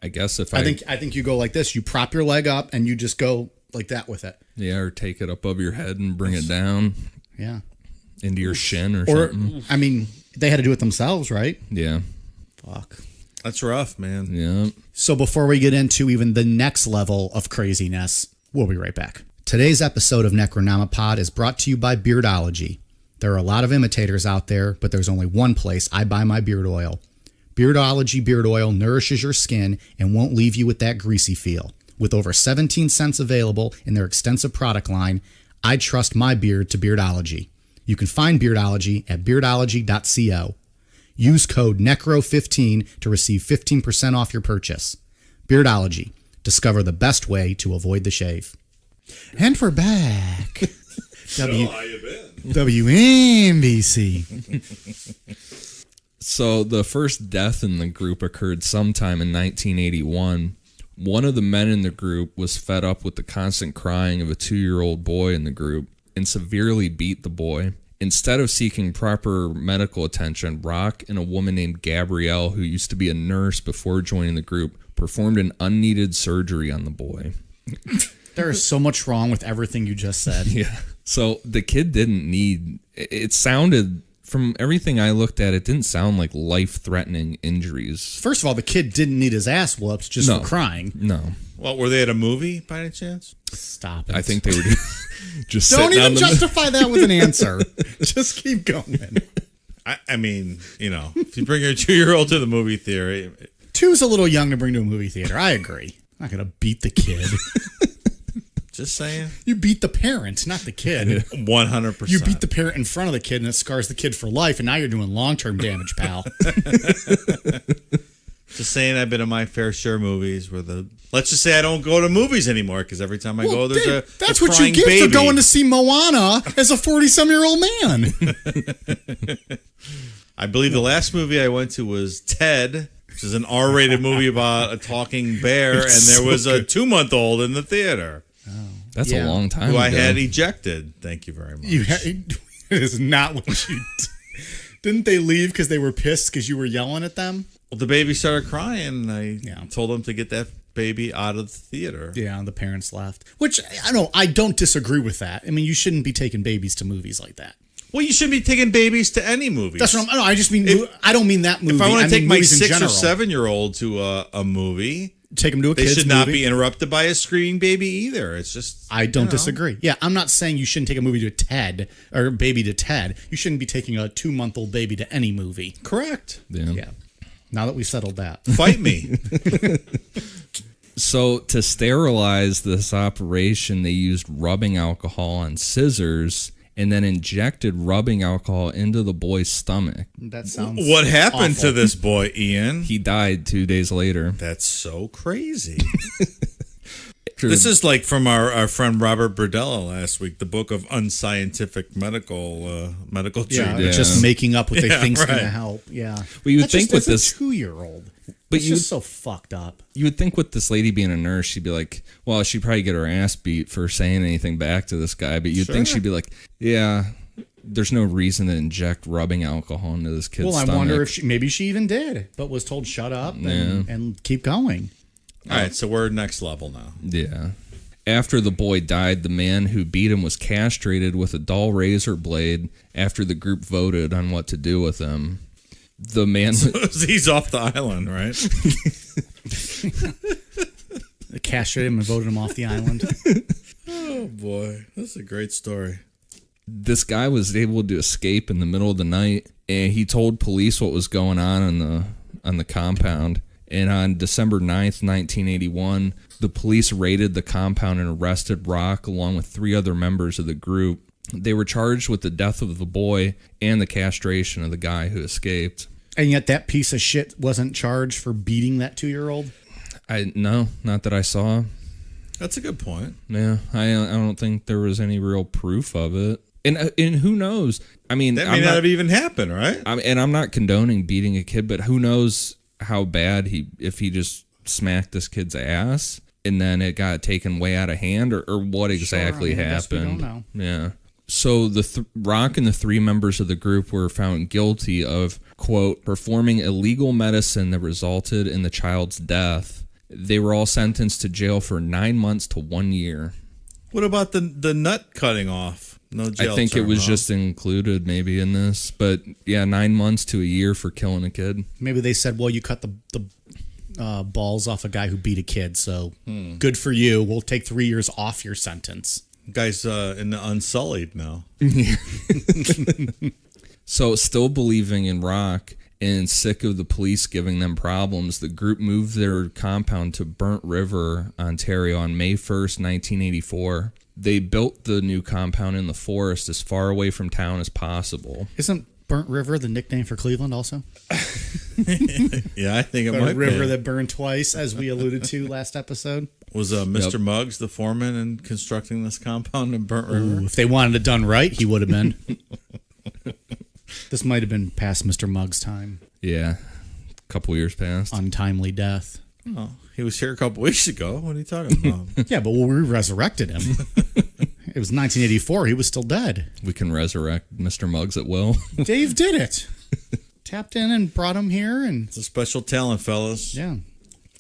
C: I guess if
B: I think you go like this. You prop your leg up and you just go like that with it.
C: Yeah, or take it up over your head and bring it down
B: Yeah.
C: into your shin or
B: Or,
C: something.
B: I mean, they had to do it themselves, right?
C: Yeah.
B: Fuck.
A: That's rough, man.
C: Yeah.
B: So before we get into even the next level of craziness, we'll be right back. Today's episode of Necronomipod is brought to you by Beardology. There are a lot of imitators out there, but there's only one place I buy my beard oil. Beardology beard oil nourishes your skin and won't leave you with that greasy feel. With over 17 cents available in their extensive product line, I trust my beard to Beardology. You can find Beardology at beardology.co. Use code NECRO15 to receive 15% off your purchase. Beardology. Discover the best way to avoid the shave. And we're back.
A: How you been?
B: WNBC.
C: So the first death in the group occurred sometime in 1981. One of the men in the group was fed up with the constant crying of a 2-year-old boy in the group and severely beat the boy. Instead of seeking proper medical attention, Roch and a woman named Gabrielle, who used to be a nurse before joining the group, performed an unneeded surgery on the boy.
B: There is so much wrong with everything you just said.
C: Yeah. So the kid didn't need... It sounded... From everything I looked at, it didn't sound like life-threatening injuries.
B: First of all, the kid didn't need his ass whooped just for crying.
C: No.
A: Well, were they at a movie by any chance?
B: Stop it.
C: I think they were just
B: Don't
C: sitting on
B: even
C: the...
B: justify that with an answer. Just keep going.
A: I mean, if you bring your 2-year-old to the movie theater,
B: 2's a little young to bring to a movie theater. I agree. I'm not going to beat the kid.
A: just saying.
B: You beat the parent, not the kid.
A: 100%.
B: You beat the parent in front of the kid and it scars the kid for life, and now you're doing long-term damage, pal.
A: Just saying, I've been to my fair share of movies where let's just say I don't go to movies anymore because every time I go, there's
B: that's
A: a
B: what you
A: crying
B: get
A: baby.
B: for going to see Moana as a 40-some-year-old man.
A: I believe the last movie I went to was Ted, which is an R-rated movie about a talking bear, and there was a 2-month-old in the theater
C: That's
B: Yeah.
C: a long time
A: who
C: ago.
A: I had ejected. Thank you very much.
B: It is not what you didn't they leave because they were pissed because you were yelling at them?
A: Well, the baby started crying, and I
B: Yeah.
A: told them to get that baby out of the theater.
B: Yeah, the parents left. Which, I don't disagree with that. I mean, you shouldn't be taking babies to movies like that.
A: Well, you shouldn't be taking babies to any movies.
B: That's what I just mean, I don't mean that movie.
A: If I want to take
B: mean
A: my
B: movies in
A: 6 or
B: general.
A: 7-year-old to a movie,
B: Take them to a
A: they
B: kid's
A: should not
B: movie.
A: be interrupted by a screaming baby either. It's just
B: I don't disagree. Yeah, I'm not saying you shouldn't take a movie to Ted or a baby to Ted. You shouldn't be taking a 2-month-old baby to any movie.
A: correct.
C: Yeah.
B: Yeah. Now that we settled that.
A: Fight me.
C: So to sterilize this operation, they used rubbing alcohol on scissors and then injected rubbing alcohol into the boy's stomach.
B: That sounds
A: What happened
B: awful.
A: to this boy, Ian?
C: He died 2 days later.
A: That's so crazy. This is like from our friend Robert Burdella last week, the book of unscientific medical
B: Yeah,
A: treatment.
B: just making up what they
A: Yeah,
B: think's going to
A: right.
B: help. Yeah.
C: Well, you would
B: That's
C: think
B: just,
C: with
B: that's
C: this-
B: a 2-year-old.
C: But
B: It's
C: you-
B: just so fucked up.
C: You would think with this lady being a nurse, she'd be like, well, she'd probably get her ass beat for saying anything back to this guy. But you'd think
A: Sure.
C: she'd be like, yeah, there's no reason to inject rubbing alcohol into this kid's
B: Well, I
C: stomach.
B: wonder if maybe she even did, but was told shut up and keep going.
A: All right, so we're next level now.
C: Yeah. After the boy died, the man who beat him was castrated with a dull razor blade after the group voted on what to do with him. The man...
A: He's off the island, right?
B: They castrated him and voted him off the island.
A: Oh boy, that's a great story.
C: This guy was able to escape in the middle of the night, and he told police what was going on the compound. And on December 9th, 1981, the police raided the compound and arrested Roch along with 3 other members of the group. They were charged with the death of the boy and the castration of the guy who escaped.
B: And yet that piece of shit wasn't charged for beating that 2-year-old?
C: No, not that I saw.
A: That's a good point.
C: Yeah, I don't think there was any real proof of it. And who knows? I mean,
A: That may not have even happened, right?
C: And I'm not condoning beating a kid, but who knows how bad if he just smacked this kid's ass and then it got taken way out of hand, or what exactly
B: I guess we
C: happened.
B: don't know.
C: Yeah. So the Roch and the 3 members of the group were found guilty of, quote, performing illegal medicine that resulted in the child's death. They were all sentenced to jail for 9 months to 1 year.
A: What about the nut cutting off? No jail
C: I think
A: term,
C: it was
A: huh?
C: just included maybe in this, but yeah, 9 months to a year for killing a kid.
B: Maybe they said, well, you cut the balls off a guy who beat a kid, so good for you. We'll take 3 years off your sentence.
A: Guy's in the Unsullied now.
C: So still believing in Roch and sick of the police giving them problems, the group moved their compound to Burnt River, Ontario on May 1st, 1984. They built the new compound in the forest as far away from town as possible.
B: Isn't Burnt River the nickname for Cleveland also?
A: Yeah, I think it
B: The
A: might
B: river
A: be.
B: that burned twice, as we alluded to last episode.
A: Was Mr. Muggs the foreman in constructing this compound in Burnt River?
B: Ooh, if they wanted it done right, he would have been. This might have been past Mr. Muggs' time.
C: Yeah, a couple years passed.
B: Untimely death.
A: Oh, he was here a couple weeks ago. What are you talking about?
B: Yeah, but we resurrected him. It was 1984. He was still dead.
C: We can resurrect Mr. Muggs at will.
B: Dave did it. Tapped in and brought him here, and
A: It's a special talent, fellas.
B: yeah.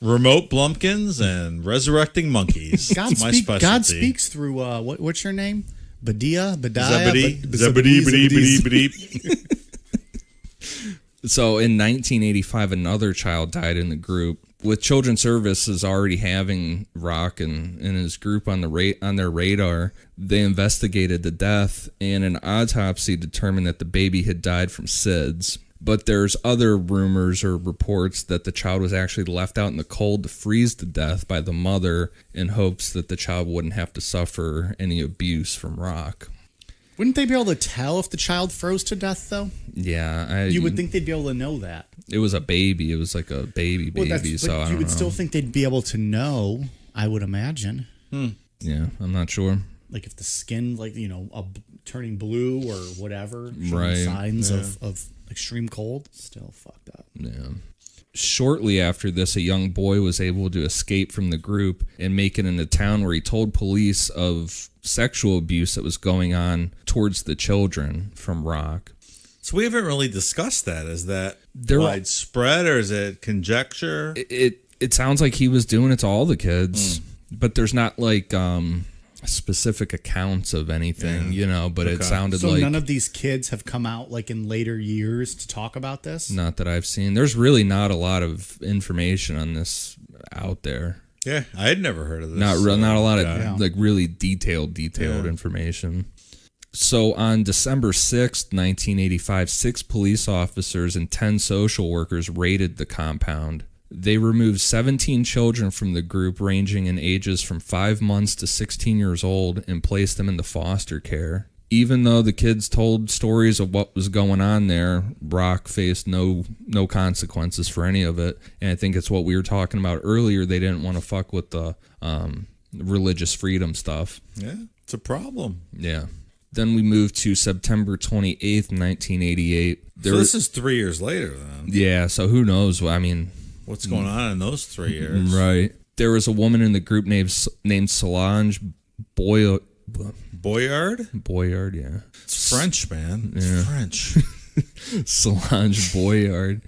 A: Remote Blumpkins and resurrecting monkeys. That's my specialty.
B: God speaks through what's your name? Badiah?
A: Zebedee.
B: Zebedee.
C: So in 1985, another child died in the group. With Children's Services already having Roch and his group on their radar, they investigated the death, and an autopsy determined that the baby had died from SIDS. But there's other rumors or reports that the child was actually left out in the cold to freeze to death by the mother in hopes that the child wouldn't have to suffer any abuse from Roch.
B: Wouldn't they be able to tell if the child froze to death, though?
C: Yeah,
B: You would think they'd be able to know that.
C: it was a baby. It was like a baby,
B: But
C: so I
B: you
C: don't
B: would
C: know.
B: still think they'd be able to know, I would imagine.
C: Yeah, I'm not sure.
B: Like if the skin, turning blue or whatever, showing
C: Right.
B: signs of extreme cold, still fucked up.
C: Yeah. Shortly after this, a young boy was able to escape from the group and make it into town, where he told police of sexual abuse that was going on towards the children from Roch.
A: So we haven't really discussed that. Is that
C: There-
A: widespread or is it conjecture?
C: It sounds like he was doing it to all the kids, but there's not like specific accounts of anything, but it
A: Okay.
C: sounded
B: So
C: like
B: none of these kids have come out like in later years to talk about this?
C: not that I've seen. There's really not a lot of information on this out there.
A: Yeah, I had never heard of this.
C: Not a lot of
B: Yeah.
C: like really detailed information. So on December 6th, 1985, 6 police officers and 10 social workers raided the compound. They removed 17 children from the group ranging in ages from 5 months to 16 years old and placed them into foster care. Even though the kids told stories of what was going on there, Roch faced no consequences for any of it. And I think it's what we were talking about earlier. They didn't want to fuck with the religious freedom stuff.
A: Yeah, it's a problem.
C: Yeah. Then we moved to September 28th, 1988.
A: So this is 3 years later then.
C: Yeah, so who knows? I mean,
A: what's going on in those 3 years?
C: Right. There was a woman in the group named Solange Boyard. Boyard, yeah.
A: It's French, man. It's French.
C: Solange Boyard.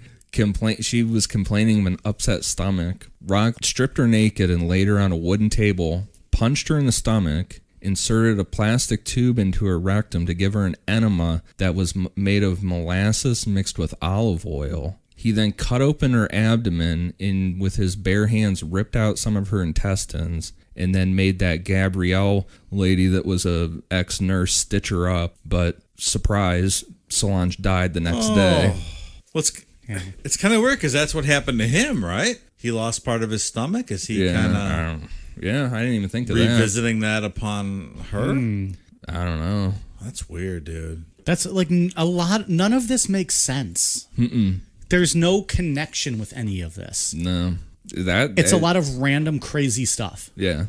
C: She was complaining of an upset stomach. Roch stripped her naked and laid her on a wooden table, punched her in the stomach, inserted a plastic tube into her rectum to give her an enema that was made of molasses mixed with olive oil. He then cut open her abdomen and with his bare hands ripped out some of her intestines and then made that Gabrielle lady that was a ex-nurse stitch her up. But surprise, Solange died the next day.
A: Well, it's kind of weird because that's what happened to him, right? He lost part of his stomach. Is he kind of...
C: Yeah, I didn't even think of
A: revisiting that upon her?
C: I don't know.
A: That's weird, dude.
B: That's like none of this makes sense. There's no connection with any of this.
C: No.
B: It's a lot of random crazy stuff.
C: Yeah.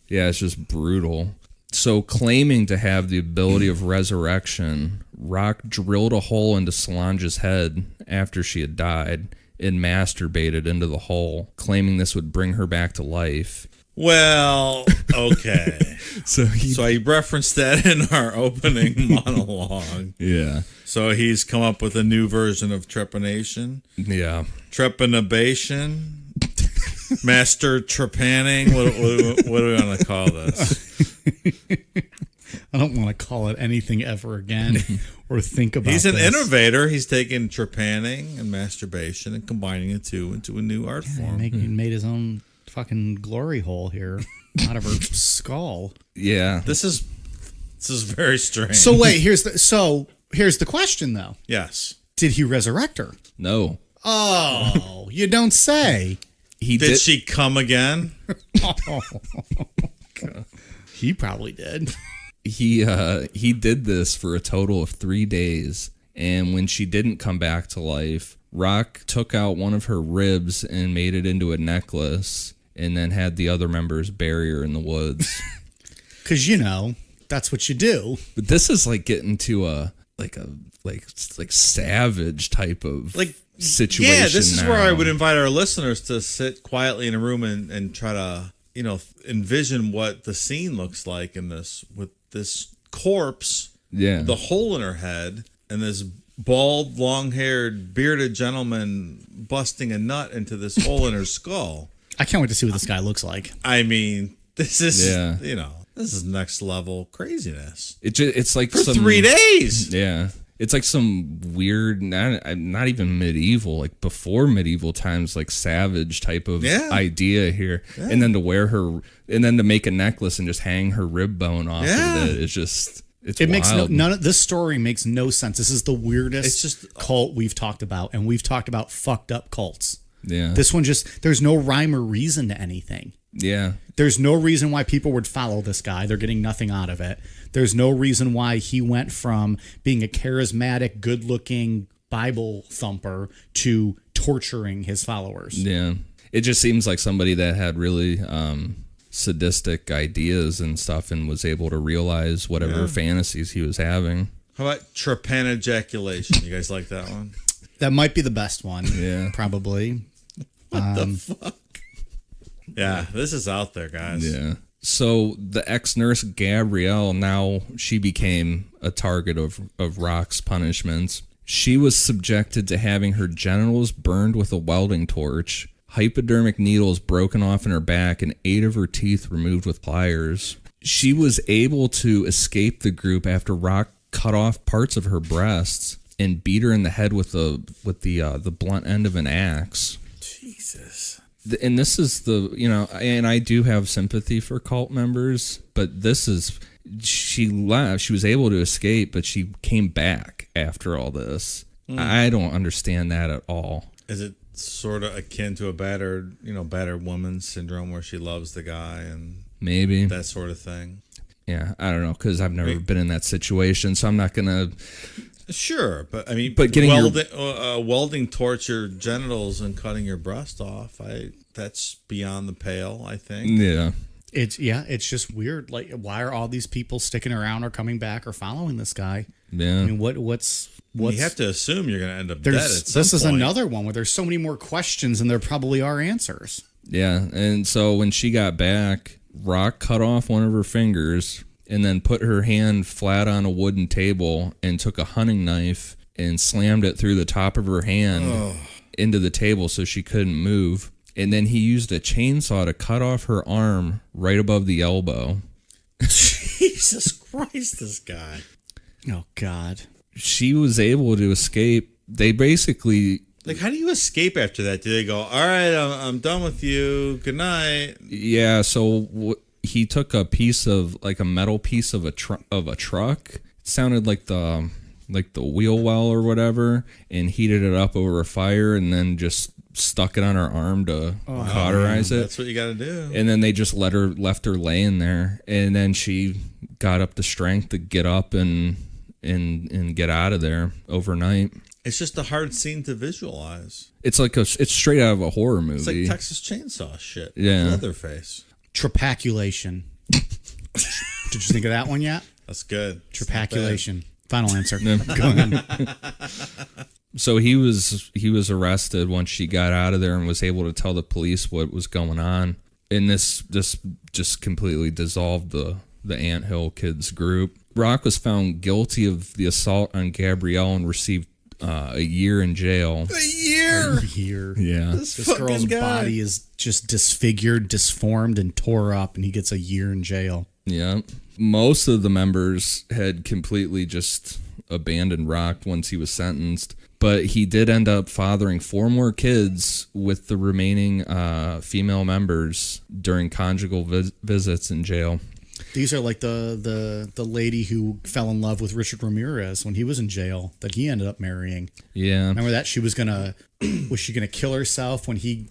C: Yeah, it's just brutal. So claiming to have the ability of resurrection, Roch drilled a hole into Solange's head after she had died and masturbated into the hole, claiming this would bring her back to life.
A: Well, okay.
C: So
A: I referenced that in our opening monologue.
C: Yeah.
A: So he's come up with a new version of trepanation.
C: Yeah.
A: Trepanabation. Master trepanning. What do we want to call this?
B: I don't want to call it anything ever again or think about it.
A: He's an innovator. He's taken trepanning and masturbation and combining the two into a new art form.
B: He made his own fucking glory hole here out of her skull.
C: Yeah.
A: This is very strange.
B: So wait, here's the question though.
A: Yes.
B: Did he resurrect her?
C: No.
B: Oh, you don't say.
A: Did she come again?
B: He probably did.
C: He did this for a total of 3 days, and when she didn't come back to life, Roch took out one of her ribs and made it into a necklace, and then had the other members bury her in the woods.
B: Because that's what you do.
C: But this is like getting to a savage type of situation.
A: Yeah, this is
C: now.
A: where I would invite our listeners to sit quietly in a room and try to envision what the scene looks like in this, with this corpse, the hole in her head, and this bald, long-haired, bearded gentleman busting a nut into this hole in her skull.
B: I can't wait to see what this guy looks like.
A: I mean, this is this is next level craziness.
C: It's like
A: for 3 days.
C: Yeah. It's like some weird, not even medieval, like before medieval times, like savage type of idea here. Yeah. And then to wear her, and then to make a necklace and just hang her rib bone off of it. It's just, it wild.
B: Makes none of this story makes no sense. This is the weirdest cult we've talked about, and we've talked about fucked up cults.
C: Yeah.
B: This one there's no rhyme or reason to anything.
C: Yeah.
B: There's no reason why people would follow this guy. They're getting nothing out of it. There's no reason why he went from being a charismatic, good-looking Bible thumper to torturing his followers.
C: Yeah. It just seems like somebody that had really sadistic ideas and stuff and was able to realize whatever fantasies he was having.
A: How about trypanoejaculation? You guys like that one?
B: That might be the best one.
C: Yeah.
B: Probably.
A: What the fuck? Yeah, this is out there, guys.
C: Yeah. So the ex-nurse Gabrielle, now she became a target of Roch's punishments. She was subjected to having her genitals burned with a welding torch, hypodermic needles broken off in her back, and 8 of her teeth removed with pliers. She was able to escape the group after Roch cut off parts of her breasts and beat her in the head with the blunt end of an axe.
A: Jesus.
C: And this is and I do have sympathy for cult members, but this is, she left, she was able to escape, but she came back after all this. I don't understand that at all.
A: Is it sort of akin to a battered woman syndrome where she loves the guy and
C: Maybe.
A: that sort of thing?
C: Yeah, I don't know, because I've never been in that situation, so I'm not going to...
A: Sure, but I mean,
C: getting
A: welding torch your genitals and cutting your breast off, that's beyond the pale, I think.
C: Yeah.
B: It's just weird. Like, why are all these people sticking around or coming back or following this guy?
C: Yeah.
B: I mean, what's
A: You have to assume you're going to end up dead at some
B: This is
A: point.
B: another one where there's so many more questions and there probably are answers.
C: Yeah, and so when she got back, Roch cut off one of her fingers and then put her hand flat on a wooden table and took a hunting knife and slammed it through the top of her hand into the table so she couldn't move. And then he used a chainsaw to cut off her arm right above the elbow.
A: Jesus Christ, this guy.
B: Oh, God.
C: She was able to escape. They basically...
A: Like, how do you escape after that? Do they go, all right, I'm done with you. Good night.
C: Yeah, so he took a piece of, like a metal piece of a truck. It sounded like the wheel well or whatever, and heated it up over a fire and then just stuck it on her arm to cauterize it.
A: That's what you got to do.
C: And then they just left her laying there, and then she got up the strength to get up and get out of there overnight.
A: It's just a hard scene to visualize.
C: It's it's straight out of a horror movie.
A: It's like Texas Chainsaw shit.
C: Yeah.
A: Leatherface.
B: Trapaculation. Did you think of that one yet?
A: That's good.
B: Trapaculation. Final answer.
C: No.
B: Go ahead.
C: So he was arrested once she got out of there and was able to tell the police what was going on. And this just completely dissolved the Anthill Kids group. Roch was found guilty of the assault on Gabrielle and received a year in jail.
A: A year?
C: Yeah.
B: This girl's body is just disfigured, disformed, and tore up, and he gets a year in jail.
C: Yeah. Most of the members had completely just abandoned Roch once he was sentenced, but he did end up fathering 4 more kids with the remaining female members during conjugal visits in jail.
B: These are like the lady who fell in love with Richard Ramirez when he was in jail that he ended up marrying.
C: Yeah.
B: Remember that? Was she gonna kill herself when he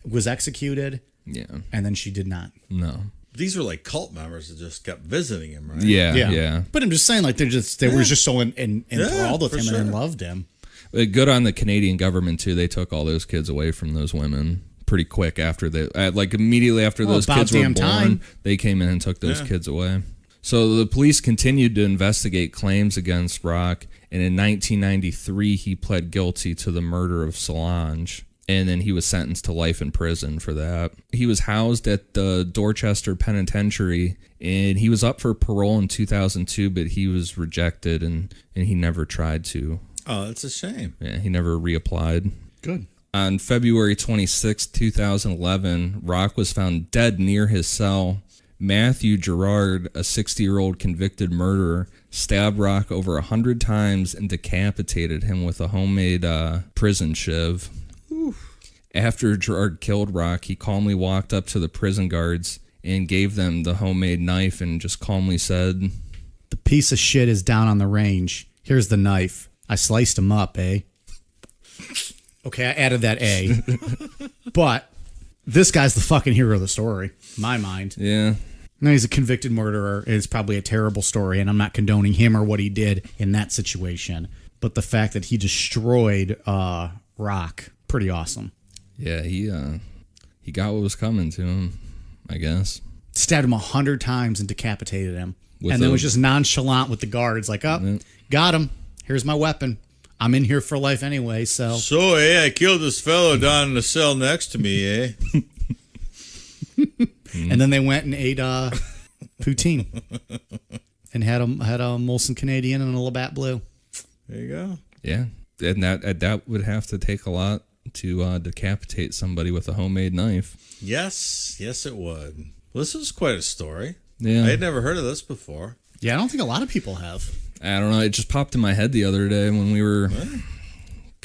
B: was executed?
C: Yeah.
B: And then she did not.
C: No.
A: These were like cult members that just kept visiting him, right?
C: Yeah.
B: But I'm just saying, like, they were just so enthralled with him and loved him.
C: Good on the Canadian government too. They took all those kids away from those women pretty quick after immediately after those kids were born. They came in and took those kids away. So the police continued to investigate claims against Roch, and in 1993 he pled guilty to the murder of Solange, and then he was sentenced to life in prison for that. He was housed at the Dorchester Penitentiary, and he was up for parole in 2002, but he was rejected, and he never tried to.
A: Oh, that's a shame.
C: Yeah, he never reapplied.
B: Good.
C: On February 26, 2011, Roch was found dead near his cell. Matthew Gerard, a 60-year-old convicted murderer, stabbed Roch over 100 times and decapitated him with a homemade prison shiv. Oof. After Gerard killed Roch, he calmly walked up to the prison guards and gave them the homemade knife and just calmly said,
B: "The piece of shit is down on the range. Here's the knife. I sliced him up, eh?" Okay, I added that A. But this guy's the fucking hero of the story, in my mind.
C: Yeah.
B: No, he's a convicted murderer. It's probably a terrible story, and I'm not condoning him or what he did in that situation. But the fact that he destroyed Roch, pretty awesome.
C: Yeah, he got what was coming to him, I guess.
B: Stabbed him 100 times and decapitated him. And then was just nonchalant with the guards, like, got him. Here's my weapon. I'm in here for life anyway, so...
A: So, I killed this fellow down in the cell next to me, eh?
B: And then they went and ate poutine. And had a Molson Canadian and a Labatt Blue.
A: There you go.
C: Yeah, and that would have to take a lot to decapitate somebody with a homemade knife.
A: Yes, it would. Well, this was quite a story.
C: Yeah.
A: I had never heard of this before.
B: Yeah, I don't think a lot of people have.
C: I don't know. It just popped in my head the other day when we were...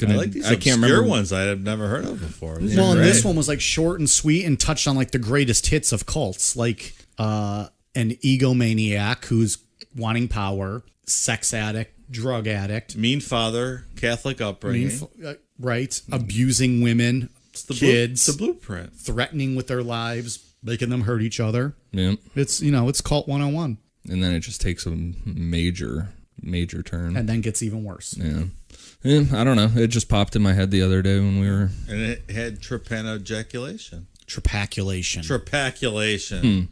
A: I like these obscure ones I have never heard of before.
B: Well, and this one was like short and sweet and touched on like the greatest hits of cults, like an egomaniac who's wanting power, sex addict, drug addict.
A: Mean father, Catholic upbringing.
B: Right. Abusing women, kids.
A: It's the blueprint.
B: Threatening with their lives, making them hurt each other.
C: Yeah.
B: It's, it's cult 101.
C: And then it just takes a major turn.
B: And then gets even worse.
C: Yeah. I don't know. It just popped in my head the other day when we were...
A: And it had trypanoejaculation.
B: Trapaculation.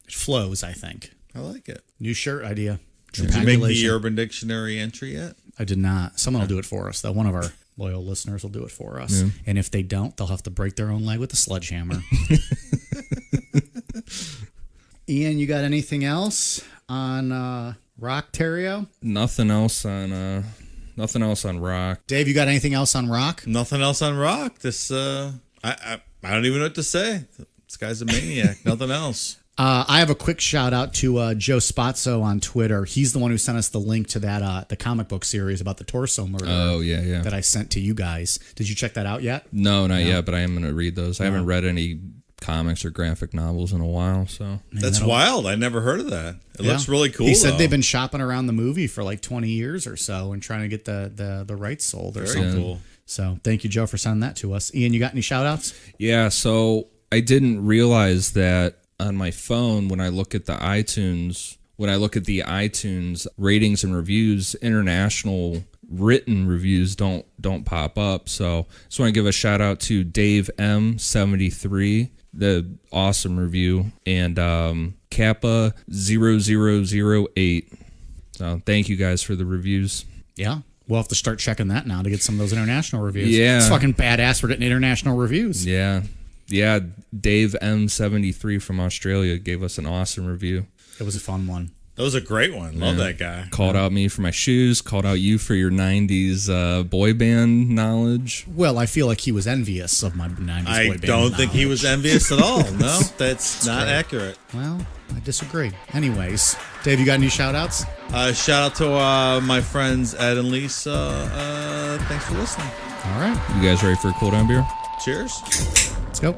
B: It flows, I think.
A: I like it.
B: New shirt idea.
A: Did you make the Urban Dictionary entry yet?
B: I did not. Someone will do it for us, though. One of our loyal listeners will do it for us. Yeah. And if they don't, they'll have to break their own leg with a sledgehammer. Ian, you got anything else on Roch Theriault?
C: Nothing else on Roch.
B: Dave, you got anything else on Roch?
A: Nothing else on Roch. This I don't even know what to say. This guy's a maniac. Nothing else.
B: I have a quick shout out to Joe Spazzo on Twitter. He's the one who sent us the link to that the comic book series about the torso murder.
C: Oh, yeah.
B: That I sent to you guys. Did you check that out yet?
C: No, not yet, but I am going to read those. I haven't read any comics or graphic novels in a while, so.
A: That's wild. I never heard of that. It looks really cool.
B: He said they've been shopping around the movie for like 20 years or so and trying to get the rights sold or something. Cool. So thank you, Joe, for sending that to us. Ian, you got any shout outs? Yeah,
C: so I didn't realize that on my phone, when I look at the iTunes ratings and reviews, international written reviews don't pop up. So just want to give a shout out to Dave M73, the awesome review, and Kappa 0008. So thank you guys for the reviews.
B: Yeah. We'll have to start checking that now to get some of those international reviews.
C: Yeah.
B: It's fucking badass we're getting international reviews.
C: Yeah. Yeah, Dave M73 from Australia gave us an awesome review.
B: It was a fun one.
A: That was a great one. Love that guy.
C: Called out me for my shoes, called out you for your 90s boy band knowledge.
B: Well, I feel like he was envious of my 90s boy band
A: I don't think he was envious at all. No, that's not accurate.
B: Well, I disagree. Anyways, Dave, you got any shout-outs?
A: Shout out to my friends Ed and Lisa. Thanks for listening.
B: All right.
C: You guys ready for a cool down beer?
A: Cheers.
B: Let's go.